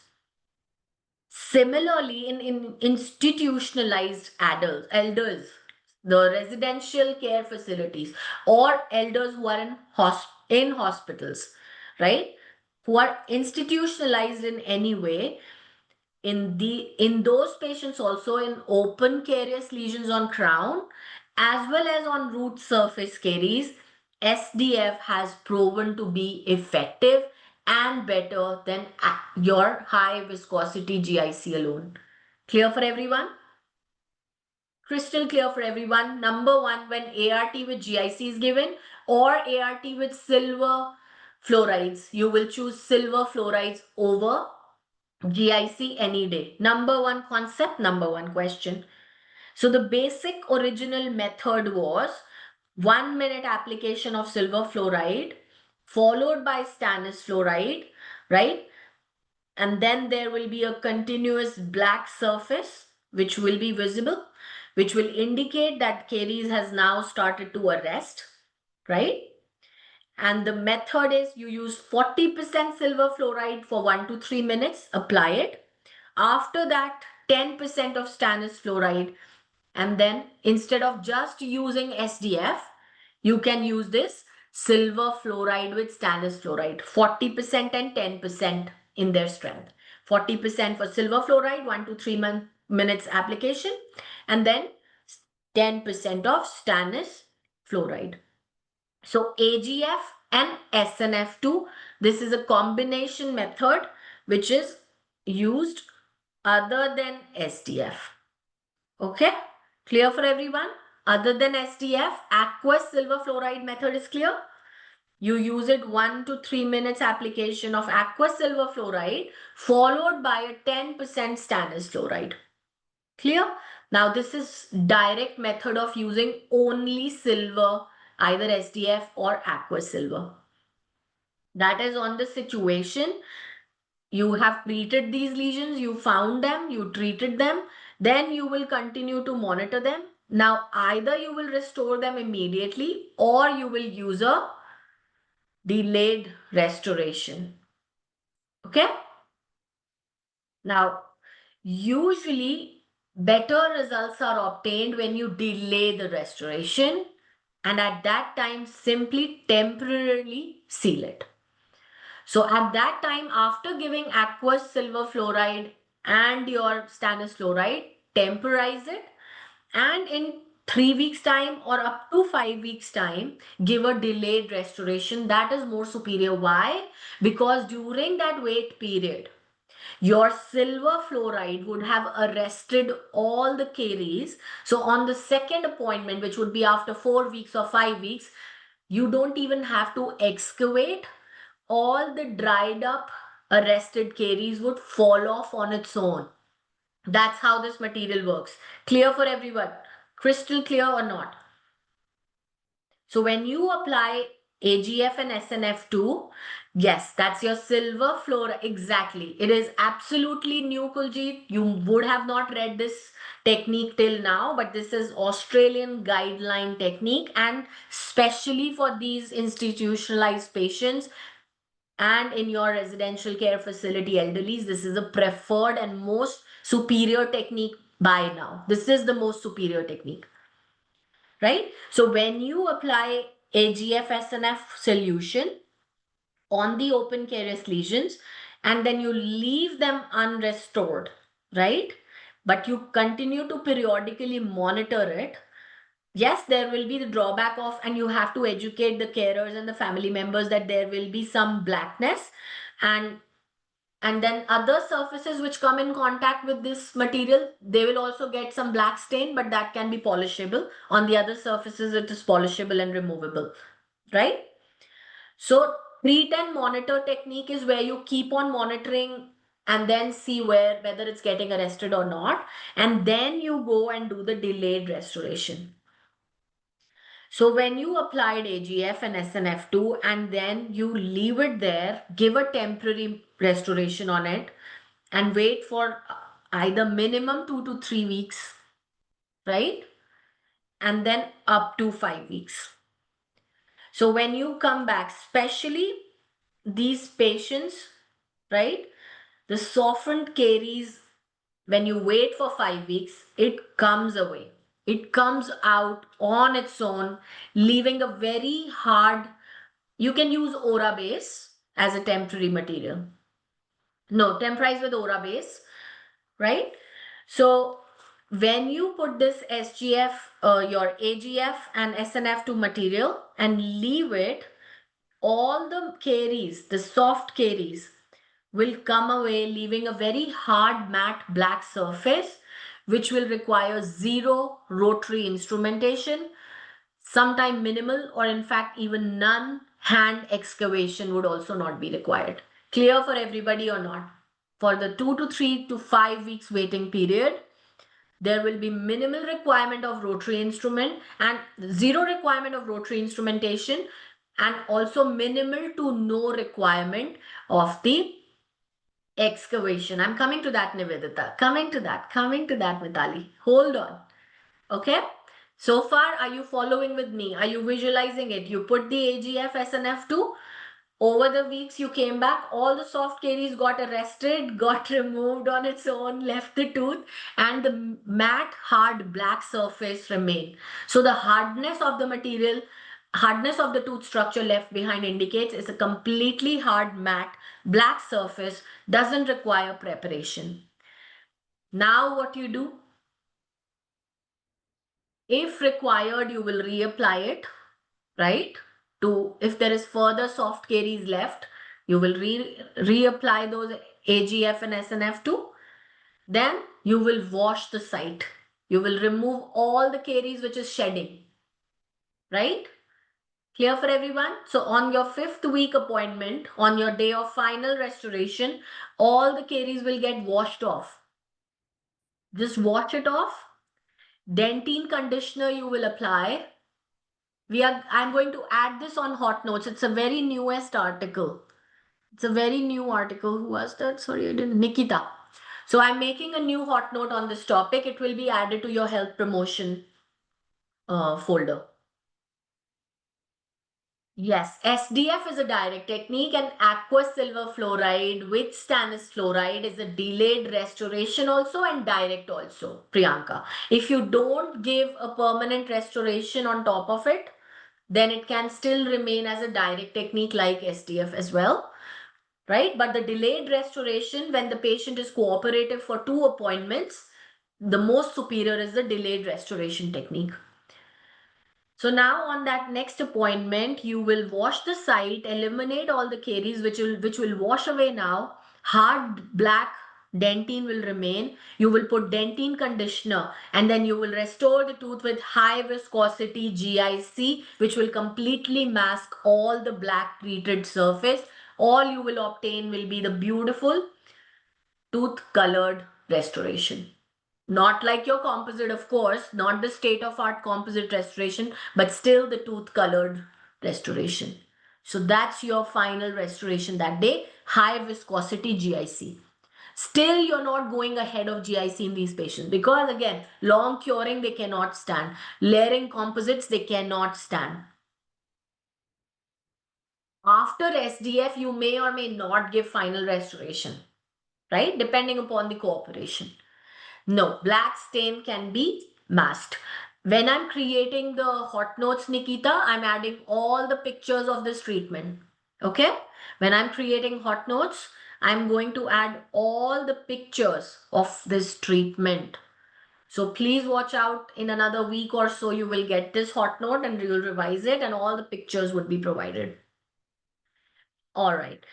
Similarly, in institutionalized elders, the residential care facilities, or elders who are in hospitals, right? Who are institutionalized in any way, in those patients also, in open carious lesions on crown as well as on root surface caries, SDF has proven to be effective and better than your high viscosity GIC alone. Clear for everyone? Crystal clear for everyone. Number one, when ART with GIC is given or ART with silver fluorides, you will choose silver fluorides over GIC any day. Number one concept, number one question. So the basic original method was 1 minute application of silver fluoride followed by stannous fluoride, right? And then there will be a continuous black surface which will be visible, which will indicate that caries has now started to arrest, right? And the method is you use 40% silver fluoride for 1 to 3 minutes, apply it. After that, 10% of stannous fluoride. And then instead of just using SDF, you can use this silver fluoride with stannous fluoride, 40% and 10% in their strength. 40% for silver fluoride, 1 to 3 minutes application, and then 10% of stannous fluoride. So AGF and SNF2, this is a combination method which is used other than SDF. Okay, clear for everyone? Other than SDF, aqueous silver fluoride method is clear. You use it 1 to 3 minutes application of aqueous silver fluoride followed by a 10% stannous fluoride. Clear? Now this is direct method of using only silver, either SDF or aqueous silver. That is on the situation. You have treated these lesions, you found them, you treated them, then you will continue to monitor them. Now, either you will restore them immediately or you will use a delayed restoration. Okay? Now, usually better results are obtained when you delay the restoration, and at that time simply temporarily seal it. So at that time, after giving aqueous silver fluoride and your stannous fluoride, temporize it, and in 3 weeks time or up to 5 weeks time, give a delayed restoration. That is more superior. Why? Because during that wait period, your silver fluoride would have arrested all the caries. So on the second appointment, which would be after 4 weeks or 5 weeks, you don't even have to excavate. All the dried up arrested caries would fall off on its own. That's how this material works. Clear for everyone? Crystal clear or not? So when you apply AGF and SNF2, yes, that's your silver fluoride. Exactly. It is absolutely new, Kuljit. You would have not read this technique till now, but this is Australian guideline technique, and especially for these institutionalized patients and in your residential care facility elderlies, this is a preferred and most superior technique by now. This is the most superior technique, right? So when you apply AGF SNF solution on the open carious lesions and then you leave them unrestored, right? But you continue to periodically monitor it. Yes, there will be the drawback of, and you have to educate the carers and the family members that there will be some blackness, and then other surfaces which come in contact with this material, they will also get some black stain, but that can be polishable. On the other surfaces, it is polishable and removable, right? So treat and monitor technique is where you keep on monitoring and then see whether it's getting arrested or not, and then you go and do the delayed restoration. So when you applied AGF and SNF2 and then you leave it there, give a temporary restoration on it and wait for either minimum 2 to 3 weeks, right? And then up to 5 weeks. So when you come back, especially these patients, right, the softened caries, when you wait for 5 weeks, it comes away. It comes out on its own, leaving a very hard. You can use Ora base as a temporary material. No, temporize with Ora base, right? So when you put this SGF, your AGF and SNF2 material and leave it, all the caries, the soft caries, will come away, leaving a very hard matte black surface, which will require zero rotary instrumentation, sometime minimal, or in fact even none hand excavation would also not be required. Clear for everybody or not? For the 2 to 3 to 5 weeks waiting period, there will be minimal requirement of rotary instrument and zero requirement of rotary instrumentation, and also minimal to no requirement of the excavation. I'm coming to that, Nivedita. Coming to that, Mitali. Hold on. Okay. So far, are you following with me? Are you visualizing it? You put the AGF, SNF2. Over the weeks you came back, all the soft caries got arrested, got removed on its own, left the tooth, and the matte, hard black surface remained. So the hardness of the material, hardness of the tooth structure left behind indicates it's a completely hard, matte, black surface, doesn't require preparation. Now what you do? If required, you will reapply it, right? If there is further soft caries left, you will reapply those AGF and SNF2. Then you will wash the site. You will remove all the caries which is shedding, right? Clear for everyone? So on your 5th week appointment, on your day of final restoration, all the caries will get washed off. Just wash it off. Dentine conditioner you will apply. I'm going to add this on Hot Notes. It's a very newest article. It's a very new article. Who was that? Sorry, I didn't. Nikita. So I'm making a new hot note on this topic. It will be added to your health promotion folder. Yes, SDF is a direct technique, and aqueous silver fluoride with stannous fluoride is a delayed restoration also and direct also, Priyanka. If you don't give a permanent restoration on top of it, then it can still remain as a direct technique like SDF as well, right? But the delayed restoration, when the patient is cooperative for 2 appointments, the most superior is the delayed restoration technique. So now on that next appointment, you will wash the site, eliminate all the caries, which will wash away now. Hard black dentine will remain. You will put dentine conditioner, and then you will restore the tooth with high viscosity GIC, which will completely mask all the black treated surface. All you will obtain will be the beautiful tooth colored restoration. Not like your composite, of course, not the state-of-art composite restoration, but still the tooth-colored restoration. So that's your final restoration that day, high viscosity GIC. Still, you're not going ahead of GIC in these patients because, again, long curing, they cannot stand. Layering composites, they cannot stand. After SDF, you may or may not give final restoration, right? Depending upon the cooperation. No, black stain can be masked. When I'm creating the hot notes, Nikita, I'm adding all the pictures of this treatment. Okay? When I'm creating hot notes, I'm going to add all the pictures of this treatment. So please watch out. In another week or so, you will get this hot note and you'll revise it and all the pictures would be provided. All right.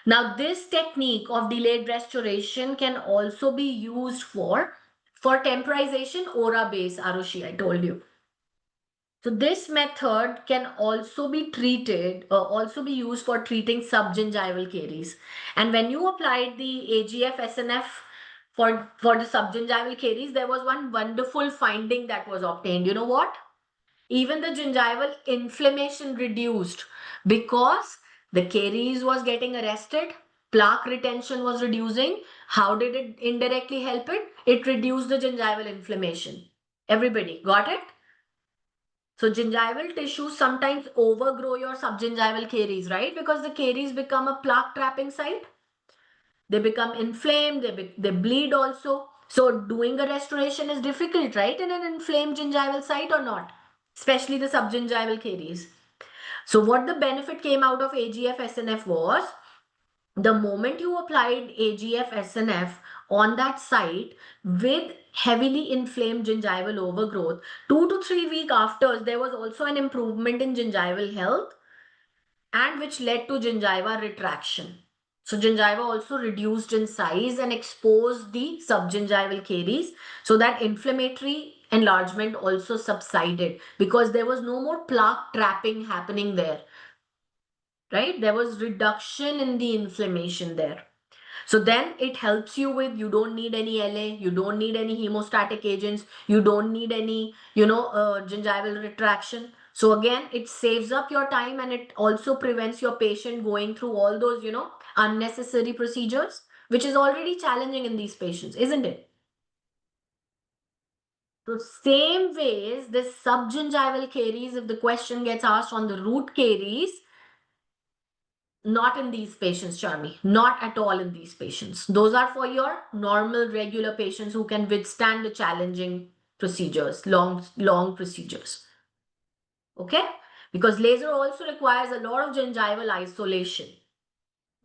Now, this technique of delayed restoration can also be used for temporization, Ora base, Arushi, I told you. So this method can also be also be used for treating subgingival caries. And when you applied the AGF, SNF for the subgingival caries, there was one wonderful finding that was obtained. You know what? Even the gingival inflammation reduced because the caries was getting arrested, plaque retention was reducing. How did it indirectly help it? It reduced the gingival inflammation. Everybody got it? So gingival tissues sometimes overgrow your subgingival caries, right? Because the caries become a plaque trapping site. They become inflamed, they bleed also. So doing a restoration is difficult, right? In an inflamed gingival site or not, especially the subgingival caries. So what the benefit came out of AGF SNF was, the moment you applied AGF SNF on that site with heavily inflamed gingival overgrowth, 2 to 3 weeks after, there was also an improvement in gingival health, and which led to gingiva retraction. So gingiva also reduced in size and exposed the subgingival caries, so that inflammatory enlargement also subsided because there was no more plaque trapping happening there, right? There was reduction in the inflammation there. So then it helps you with, you don't need any LA, you don't need any hemostatic agents, you don't need any, gingival retraction. So again, it saves up your time and it also prevents your patient going through all those, unnecessary procedures, which is already challenging in these patients, isn't it? So same ways, this subgingival caries, if the question gets asked on the root caries, not in these patients, Charmy. Not at all in these patients. Those are for your normal, regular patients who can withstand the challenging procedures, long procedures. Okay? Because laser also requires a lot of gingival isolation.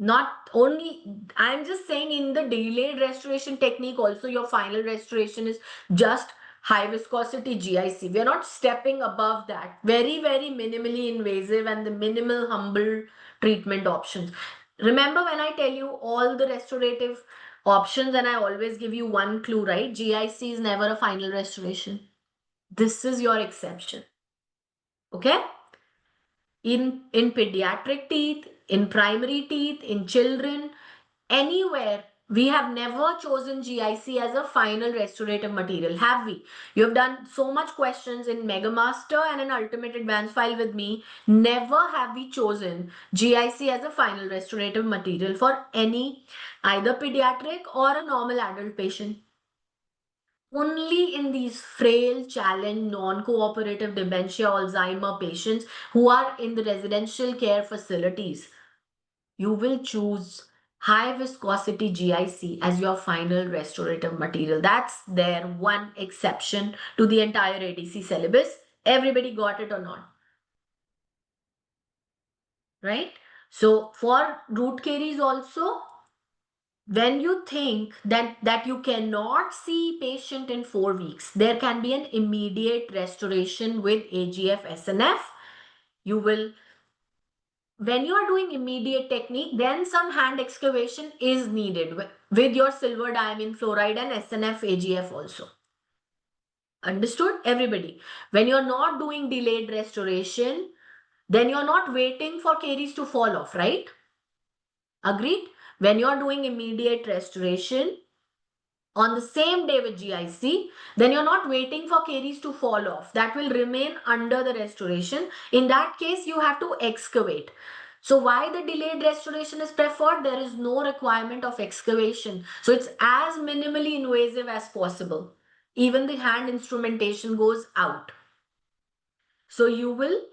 Not only, I'm just saying, in the delayed restoration technique also, your final restoration is just high viscosity GIC. We are not stepping above that. Very, very minimally invasive and the minimal humble treatment options. Remember when I tell you all the restorative options, and I always give you one clue, right? GIC is never a final restoration. This is your exception. Okay? In pediatric teeth, in primary teeth, in children, anywhere, we have never chosen GIC as a final restorative material, have we? You have done so much questions in MegaMaster and an Ultimate Advanced File with me. Never have we chosen GIC as a final restorative material for any either pediatric or a normal adult patient. Only in these frail, challenged, non-cooperative dementia, Alzheimer patients who are in the residential care facilities, you will choose high viscosity GIC as your final restorative material. That's their one exception to the entire ADC syllabus. Everybody got it or not? Right? So for root caries also, when you think that you cannot see patient in 4 weeks, there can be an immediate restoration with AGF SNF. You will, when you are doing immediate technique, then some hand excavation is needed with your silver diamine fluoride and SNF AGF also. Understood, everybody? When you're not doing delayed restoration, then you're not waiting for caries to fall off, right? Agreed? When you're doing immediate restoration on the same day with GIC, then you're not waiting for caries to fall off. That will remain under the restoration. In that case, you have to excavate. So why the delayed restoration is preferred? There is no requirement of excavation. So it's as minimally invasive as possible. Even the hand instrumentation goes out. So you will,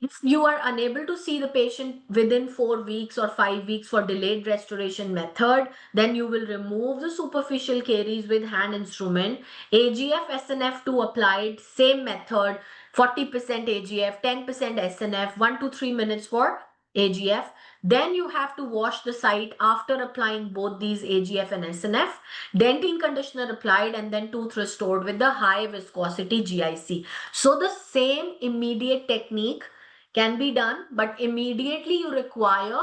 if you are unable to see the patient within 4 weeks or 5 weeks for delayed restoration method, then you will remove the superficial caries with hand instrument. AGF SNF2 applied, same method, 40% AGF, 10% SNF, 1 to 3 minutes for AGF. Then you have to wash the site after applying both these AGF and SNF. Dentine conditioner applied and then tooth restored with the high viscosity GIC. So the same immediate technique can be done, but immediately you require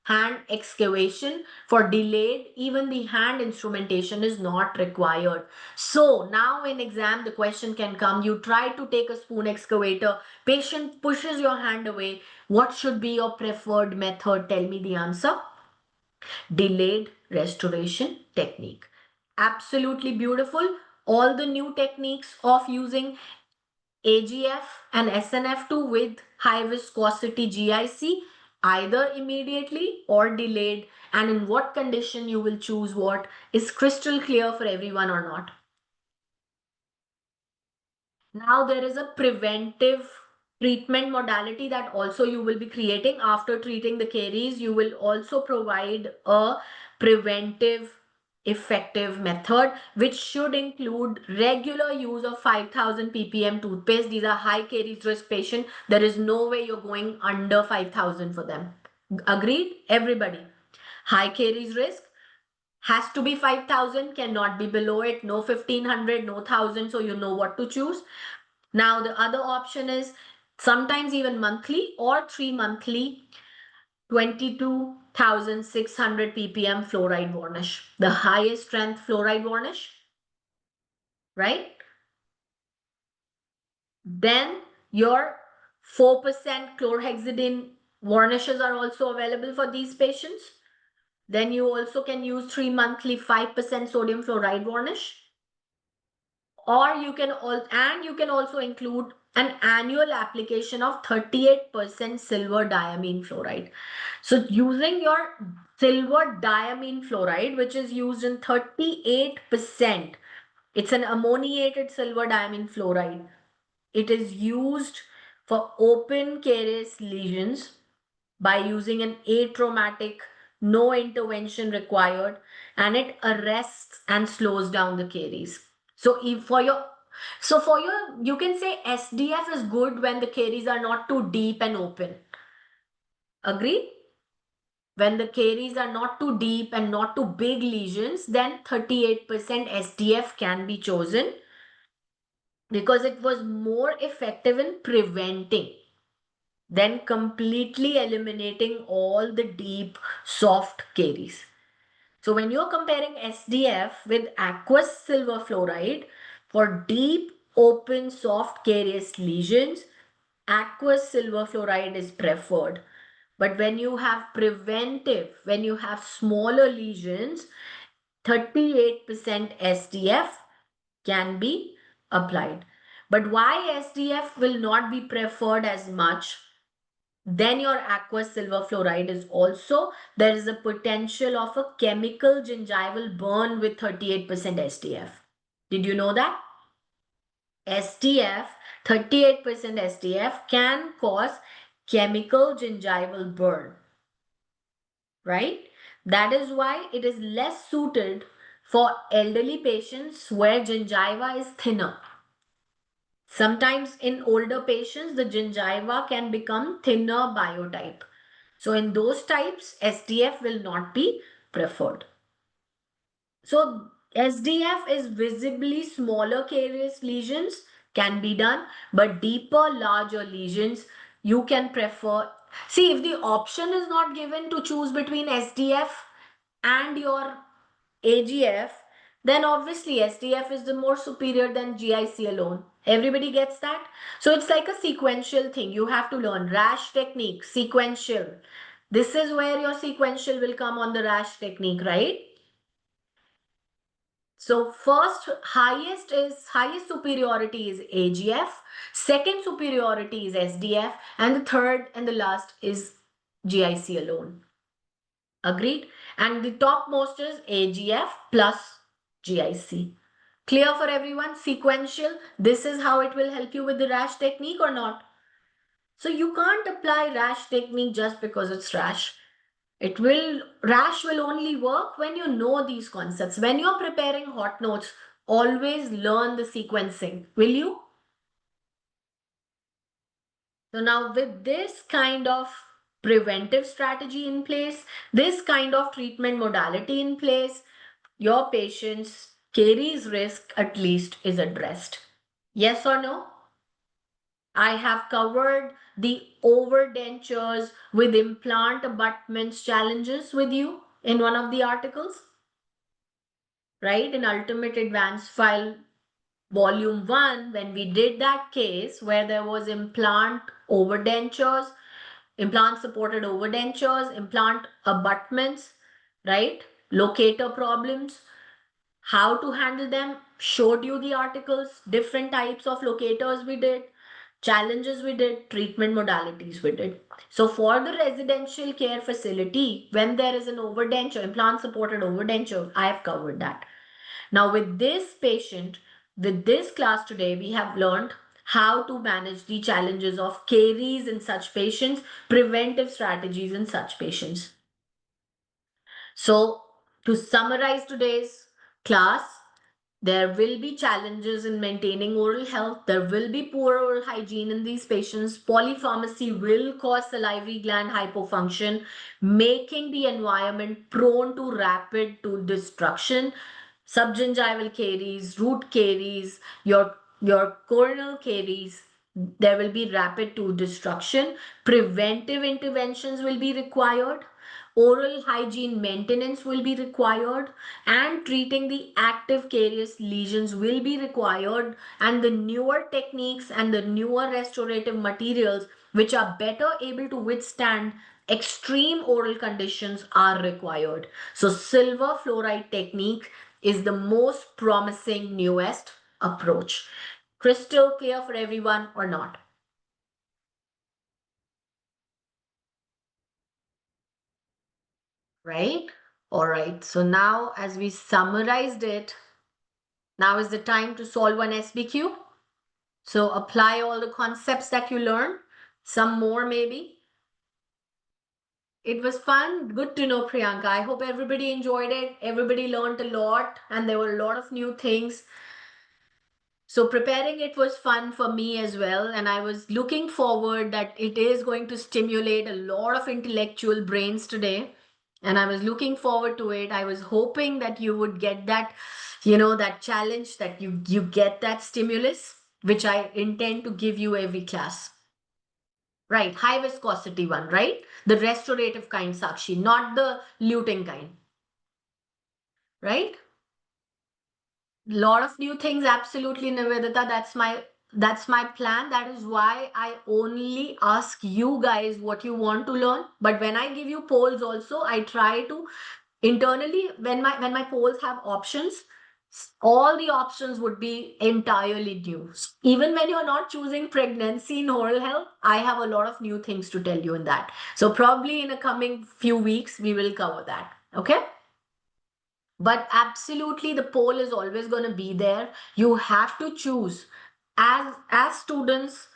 hand excavation. For delayed, even the hand instrumentation is not required. So now in exam, the question can come, you try to take a spoon excavator, patient pushes your hand away. What should be your preferred method? Tell me the answer. Delayed restoration technique. Absolutely beautiful. All the new techniques of using AGF and SNF2 with high viscosity GIC, either immediately or delayed, and in what condition you will choose what is crystal clear for everyone or not. Now there is a preventive treatment modality that also you will be creating. After treating the caries, you will also provide a preventive effective method, which should include regular use of 5000 ppm toothpaste. These are high caries risk patient. There is no way you're going under 5000 for them. Agreed, everybody? High caries risk has to be 5000, cannot be below it. No 1500, no 1000. So you know what to choose. Now, the other option is sometimes even monthly or 3 monthly, 22,600 ppm fluoride varnish, the highest strength fluoride varnish, right? Then your 4% chlorhexidine varnishes are also available for these patients. Then you also can use 3 monthly 5% sodium fluoride varnish. Or you can also include an annual application of 38% silver diamine fluoride. So using your silver diamine fluoride, which is used in 38%, it's an ammoniated silver diamine fluoride. It is used for open carious lesions by using an atraumatic, no intervention required, and it arrests and slows down the caries. So if for your you can say SDF is good when the caries are not too deep and open. Agree? When the caries are not too deep and not too big lesions, then 38% SDF can be chosen because it was more effective in preventing than completely eliminating all the deep, soft caries. So when you're comparing SDF with aqueous silver fluoride for deep, open, soft carious lesions, aqueous silver fluoride is preferred. But when you have preventive, when you have smaller lesions, 38% SDF can be applied. But why SDF will not be preferred as much? Then your aqueous silver fluoride is also, there is a potential of a chemical gingival burn with 38% SDF. Did you know that? SDF, 38% SDF can cause chemical gingival burn, right? That is why it is less suited for elderly patients where gingiva is thinner. Sometimes in older patients, the gingiva can become thinner biotype. So in those types, SDF will not be preferred. So SDF is visibly smaller carious lesions can be done, but deeper, larger lesions you can prefer. See, if the option is not given to choose between SDF and your AGF, then obviously SDF is the more superior than GIC alone. Everybody gets that? So it's like a sequential thing. You have to learn rash technique, sequential. This is where your sequential will come on the rash technique, right? So first highest superiority is AGF, second superiority is SDF, and the third and the last is GIC alone. Agreed? And the topmost is AGF plus GIC. Clear for everyone? Sequential. This is how it will help you with the rash technique or not. So you can't apply rash technique just because it's rash. Rash will only work when you know these concepts. When you're preparing hot notes, always learn the sequencing. Will you? So now with this kind of preventive strategy in place, this kind of treatment modality in place, your patient's caries risk at least is addressed. Yes or no? I have covered the overdentures with implant abutments challenges with you in one of the articles, right? In Ultimate Advanced File Volume 1, when we did that case where there was implant overdentures, implant supported overdentures, implant abutments, right? Locator problems, how to handle them, showed you the articles, different types of locators we did, challenges we did, treatment modalities we did. So for the residential care facility, when there is an overdenture, implant supported overdenture, I have covered that. Now with this patient, with this class today, we have learned how to manage the challenges of caries in such patients, preventive strategies in such patients. So, to summarize today's class, there will be challenges in maintaining oral health. There will be poor oral hygiene in these patients. Polypharmacy will cause salivary gland hypofunction, making the environment prone to rapid tooth destruction. Subgingival caries, root caries, your corneal caries, there will be rapid tooth destruction. Preventive interventions will be required. Oral hygiene maintenance will be required, and treating the active carious lesions will be required, and the newer techniques and the newer restorative materials which are better able to withstand extreme oral conditions are required. So silver fluoride technique is the most promising newest approach. Crystal clear for everyone or not? Right? All right. So now, as we summarized it, now is the time to solve one SBQ. So apply all the concepts that you learned, some more maybe. It was fun. Good to know, Priyanka. I hope everybody enjoyed it. Everybody learned a lot, and there were a lot of new things. So preparing it was fun for me as well, and I was looking forward that it is going to stimulate a lot of intellectual brains today, and I was looking forward to it. I was hoping that you would get that, that challenge, that you get that stimulus, which I intend to give you every class. Right, high viscosity one, right? The restorative kind, Sakshi, not the luting kind, right? Lot of new things, absolutely, Nivedita. That's my plan. That is why I only ask you guys what you want to learn. But when I give you polls also, I try to internally, when my polls have options, all the options would be entirely new. Even when you're not choosing pregnancy in oral health, I have a lot of new things to tell you in that. So probably in a coming few weeks, we will cover that. Okay? But absolutely, the poll is always going to be there. You have to choose. As students,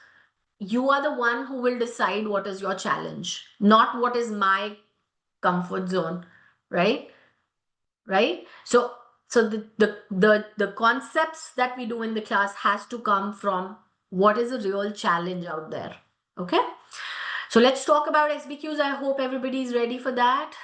you are the one who will decide what is your challenge, not what is my comfort zone, right? Right? So the concepts that we do in the class has to come from what is a real challenge out there. Okay? So let's talk about SBQs. I hope everybody is ready for that.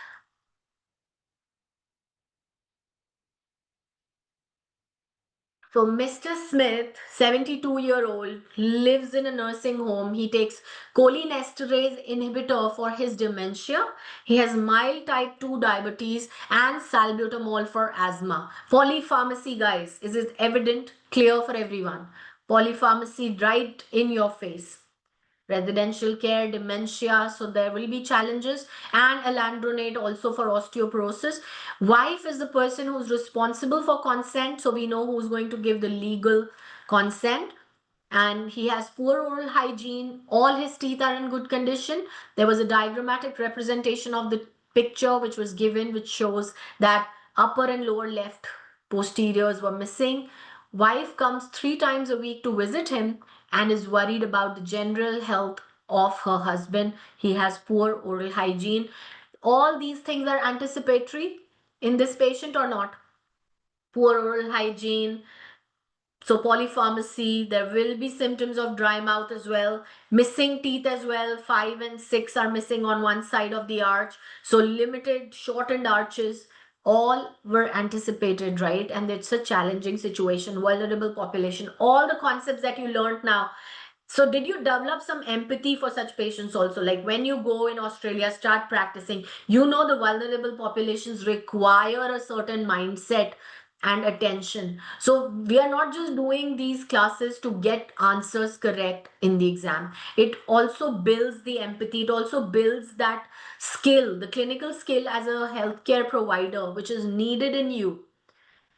So Mr. Smith, 72-year-old, lives in a nursing home. He takes cholinesterase inhibitor for his dementia. He has mild type 2 diabetes and salbutamol for asthma. Polypharmacy, guys, is it evident, clear for everyone? Polypharmacy right in your face. Residential care, dementia, so there will be challenges, and alendronate also for osteoporosis. Wife is the person who's responsible for consent, so we know who's going to give the legal consent. And he has poor oral hygiene. All his teeth are in good condition. There was a diagrammatic representation of the picture which was given, which shows that upper and lower left posteriors were missing. Wife comes 3 times a week to visit him and is worried about the general health of her husband. He has poor oral hygiene. All these things are anticipatory in this patient or not? Poor oral hygiene, so polypharmacy, there will be symptoms of dry mouth as well. Missing teeth as well. 5 and 6 are missing on one side of the arch. So limited, shortened arches. All were anticipated, right? And it's a challenging situation, vulnerable population. All the concepts that you learned now. So did you develop some empathy for such patients also? Like when you go in Australia, start practicing, the vulnerable populations require a certain mindset and attention. So we are not just doing these classes to get answers correct in the exam. It also builds the empathy. It also builds that skill, the clinical skill as a healthcare provider, which is needed in you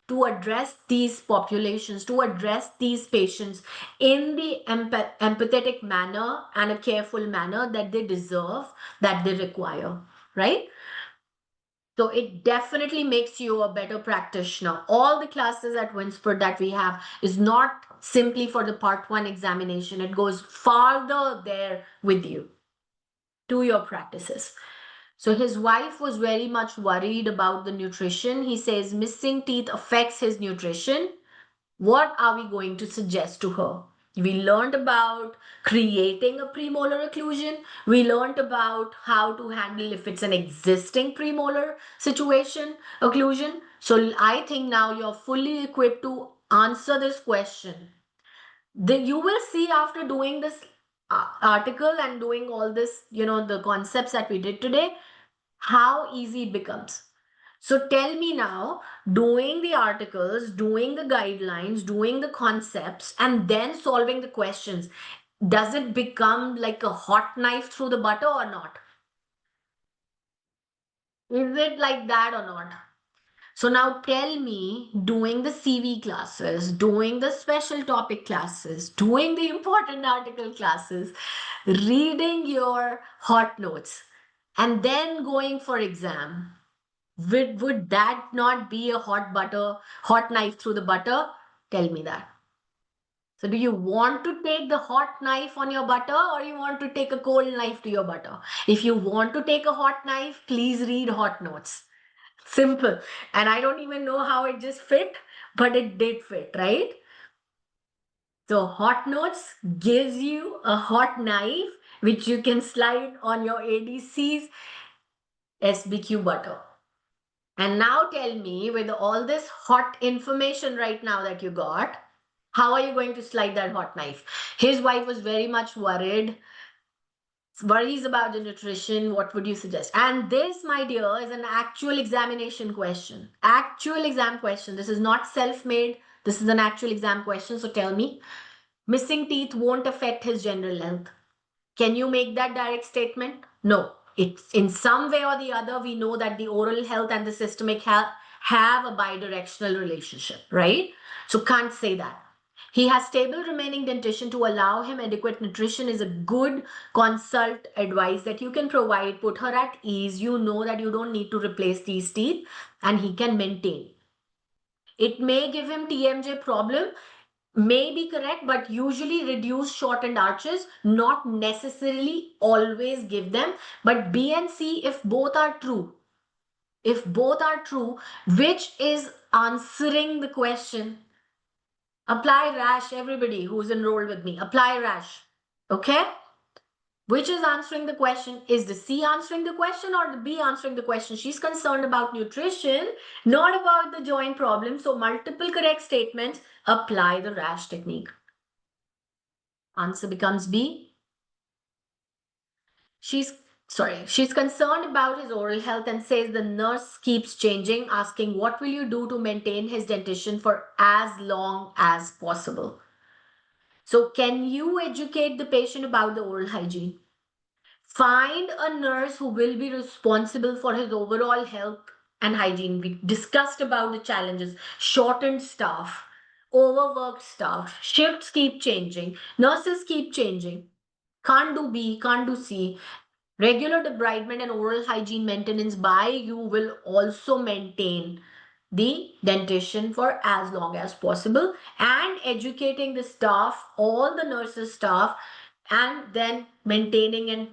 to address these populations, to address these patients in the empathetic manner and a careful manner that they deserve, that they require, right? So it definitely makes you a better practitioner. All the classes at Winsport that we have is not simply for the part one examination. It goes farther there with you to your practices. So his wife was very much worried about the nutrition. He says missing teeth affects his nutrition. What are we going to suggest to her? We learned about creating a premolar occlusion. We learned about how to handle if it's an existing premolar situation, occlusion. So I think now you're fully equipped to answer this question. You will see after doing this article and doing all this, the concepts that we did today, how easy it becomes. So tell me now, doing the articles, doing the guidelines, doing the concepts, and then solving the questions, does it become like a hot knife through the butter or not? Is it like that or not? So now tell me, doing the CV classes, doing the special topic classes, doing the important article classes, reading your hot notes, and then going for exam, would that not be a hot knife through the butter? Tell me that. So do you want to take the hot knife on your butter or you want to take a cold knife to your butter? If you want to take a hot knife, please read hot notes. Simple. And I don't even know how it just fit, but it did fit, right? So hot notes gives you a hot knife which you can slide on your ADC's SBQ butter. And now tell me, with all this hot information right now that you got, how are you going to slide that hot knife? His wife was very much worries about the nutrition. What would you suggest? And this, my dear, is an actual examination question. Actual exam question. This is not self-made. This is an actual exam question. So tell me, missing teeth won't affect his general health. Can you make that direct statement? No. It's in some way or the other, we know that the oral health and the systemic health have a bidirectional relationship, right? So can't say that. He has stable remaining dentition. To allow him adequate nutrition is a good consult advice that you can provide. Put her at ease. You know that you don't need to replace these teeth and he can maintain. It may give him TMJ problem, may be correct, but usually reduce shortened arches, not necessarily always give them. But B and C, if both are true, which is answering the question, apply rash, everybody who's enrolled with me, apply rash, okay? Which is answering the question? Is the C answering the question or the B answering the question? She's concerned about nutrition, not about the joint problem. So multiple correct statements, apply the rash technique. Answer becomes B. She's concerned about his oral health and says the nurse keeps changing, asking what will you do to maintain his dentition for as long as possible. So can you educate the patient about the oral hygiene? Find a nurse who will be responsible for his overall health and hygiene. We discussed about the challenges, shortened staff, overworked staff, shifts keep changing, nurses keep changing. Can't do B, can't do C. Regular debridement and oral hygiene maintenance by you will also maintain the dentition for as long as possible, and educating the staff, all the nurses staff, and then maintaining and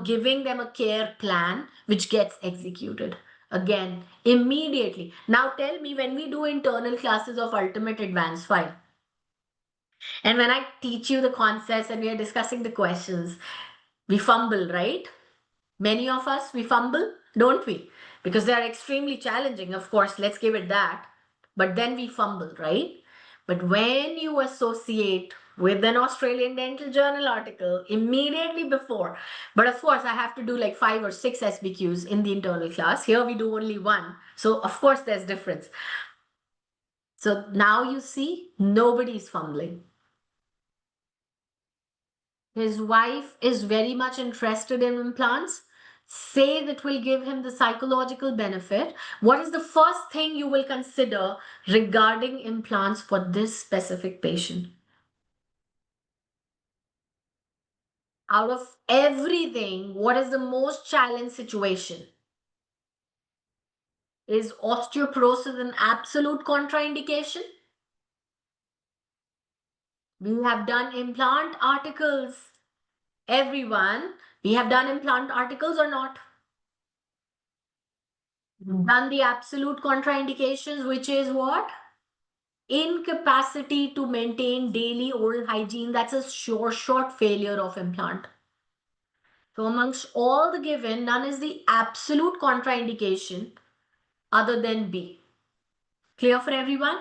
giving them a care plan which gets executed again immediately. Now tell me, when we do internal classes of ultimate advanced file and when I teach you the concepts and we are discussing the questions, we fumble, right? Many of us, we fumble, don't we? Because they are extremely challenging, of course, let's give it that. But then we fumble, right? But when you associate with an Australian Dental Journal article immediately before, but of course, I have to do like 5 or 6 SBQs in the internal class. Here we do only one. So, of course, there's difference. So now you see, nobody's fumbling. His wife is very much interested in implants. Say that will give him the psychological benefit. What is the first thing you will consider regarding implants for this specific patient? Out of everything, what is the most challenging situation? Is osteoporosis an absolute contraindication? We have done implant articles. Everyone, we have done implant articles or not? Done the absolute contraindications, which is what? Incapacity to maintain daily oral hygiene. That's a sure short failure of implant. So amongst all the given, none is the absolute contraindication other than B. Clear for everyone?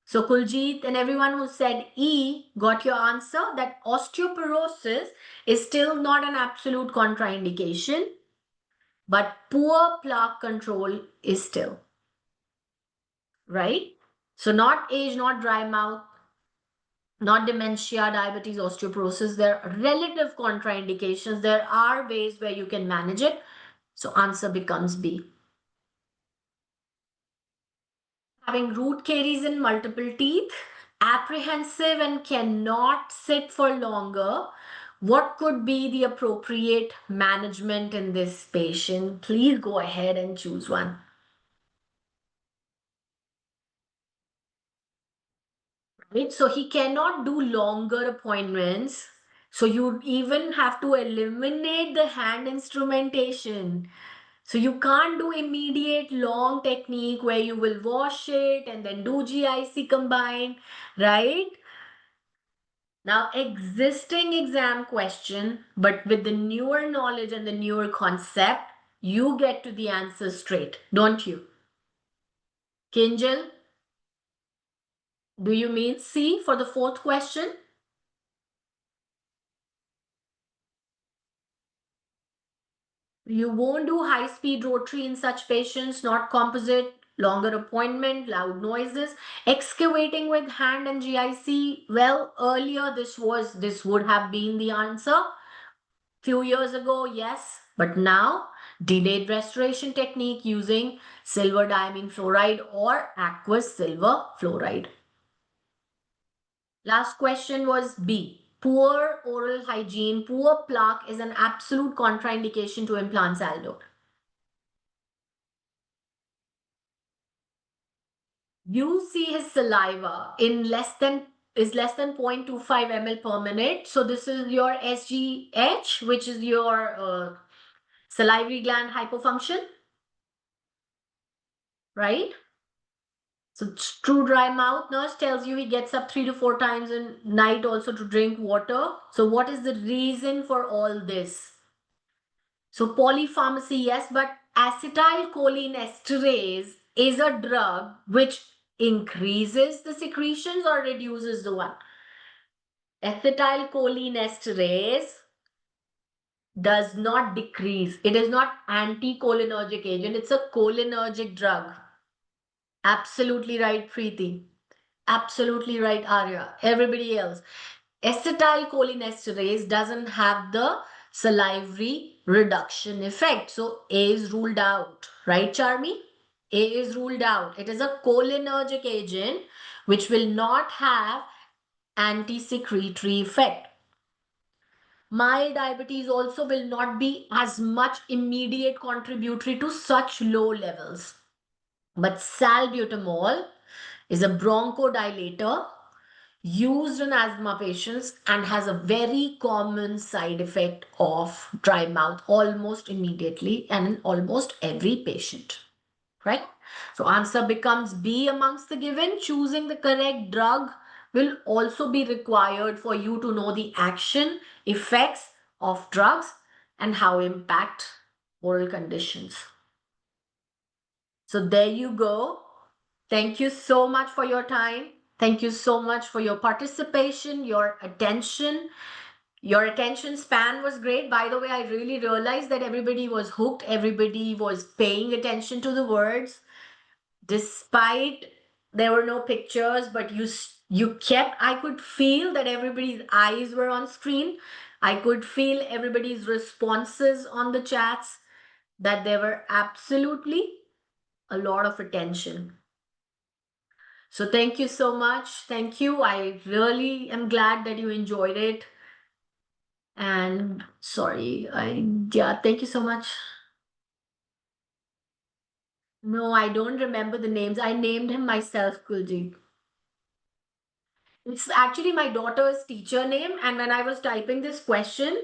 So Kuljit and everyone who said E got your answer that osteoporosis is still not an absolute contraindication, but poor plaque control is still, right? So not age, not dry mouth, not dementia, diabetes, osteoporosis. There are relative contraindications. There are ways where you can manage it. So answer becomes B. Having root caries in multiple teeth, apprehensive and cannot sit for longer. What could be the appropriate management in this patient? Please go ahead and choose one. Right? So he cannot do longer appointments. So you even have to eliminate the hand instrumentation. So you can't do immediate long technique where you will wash it and then do GIC combined, right? Now, existing exam question, but with the newer knowledge and the newer concept, you get to the answer straight, don't you? Kinjal, do you mean C for the fourth question? You won't do high-speed rotary in such patients, not composite, longer appointment, loud noises. Excavating with hand and GIC, well, earlier this would have been the answer. Few years ago, yes, but now delayed restoration technique using silver diamine fluoride or aqueous silver fluoride. Last question was B. Poor oral hygiene, poor plaque is an absolute contraindication to implants, Aldo. You see his saliva in less than 0.25 ml per minute. So this is your SGH, which is your salivary gland hypofunction, right? So true dry mouth. Nurse tells you he gets up 3 to 4 times a night also to drink water. So what is the reason for all this? So polypharmacy, yes, but acetylcholinesterase is a drug which increases the secretions or reduces the one. Acetylcholinesterase does not decrease. It is not anticholinergic agent. It's a cholinergic drug. Absolutely right, Preeti. Absolutely right, Arya. Everybody else. Acetylcholinesterase doesn't have the salivary reduction effect. So A is ruled out. Right, Charmi? A is ruled out. It is a cholinergic agent which will not have anti-secretory effect. Mild diabetes also will not be as much immediate contributory to such low levels. But salbutamol is a bronchodilator used in asthma patients and has a very common side effect of dry mouth almost immediately and in almost every patient, right? So answer becomes B amongst the given. Choosing the correct drug will also be required for you to know the action, effects of drugs and how impact oral conditions. So there you go. Thank you so much for your time. Thank you so much for your participation, your attention. Your attention span was great. By the way, I really realized that everybody was hooked. Everybody was paying attention to the words. Despite there were no pictures, but you kept, I could feel that everybody's eyes were on screen. I could feel everybody's responses on the chats, that there were absolutely a lot of attention. So thank you so much. Thank you. I really am glad that you enjoyed it. And sorry, yeah, thank you so much. No, I don't remember the names. I named him myself, Kuljit. It's actually my daughter's teacher name. And when I was typing this question,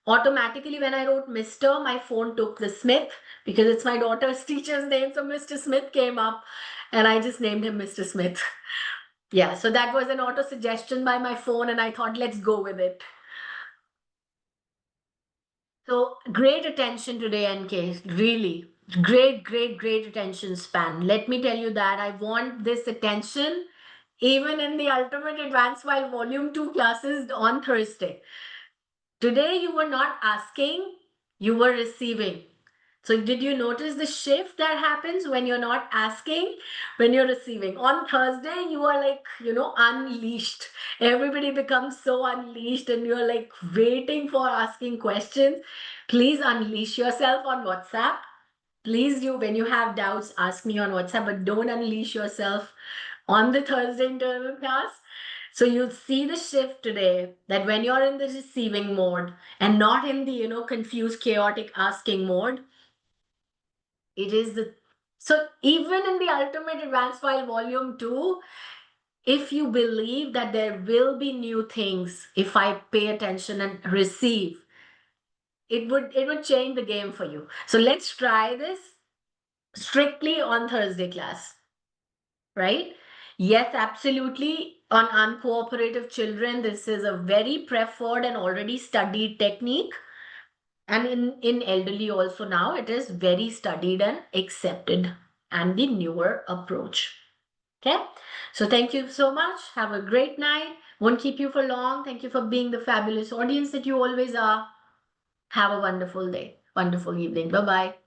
automatically when I wrote Mr., my phone took the Smith because it's my daughter's teacher's name. So Mr. Smith came up and I just named him Mr. Smith. Yeah, so that was an auto suggestion by my phone, and I thought, let's go with it. So great attention today, NK. Really great, great, great attention span. Let me tell you that I want this attention even in the Ultimate Advanced File Volume 2 classes on Thursday. Today you were not asking, you were receiving. So did you notice the shift that happens when you're not asking, when you're receiving? On Thursday, you are like, unleashed. Everybody becomes so unleashed and you're like waiting for asking questions. Please unleash yourself on WhatsApp. Please do, when you have doubts, ask me on WhatsApp, but don't unleash yourself on the Thursday internal class. So you'll see the shift today that when you're in the receiving mode and not in the, confused, chaotic asking mode, it is the so even in the Ultimate Advanced File Volume 2, if you believe that there will be new things if I pay attention and receive, it would change the game for you. So let's try this strictly on Thursday class, right? Yes, absolutely. On uncooperative children, this is a very preferred and already studied technique. And in elderly also now, it is very studied and accepted and the newer approach. Okay. So thank you so much. Have a great night. Won't keep you for long. Thank you for being the fabulous audience that you always are. Have a wonderful day, wonderful evening. Bye bye.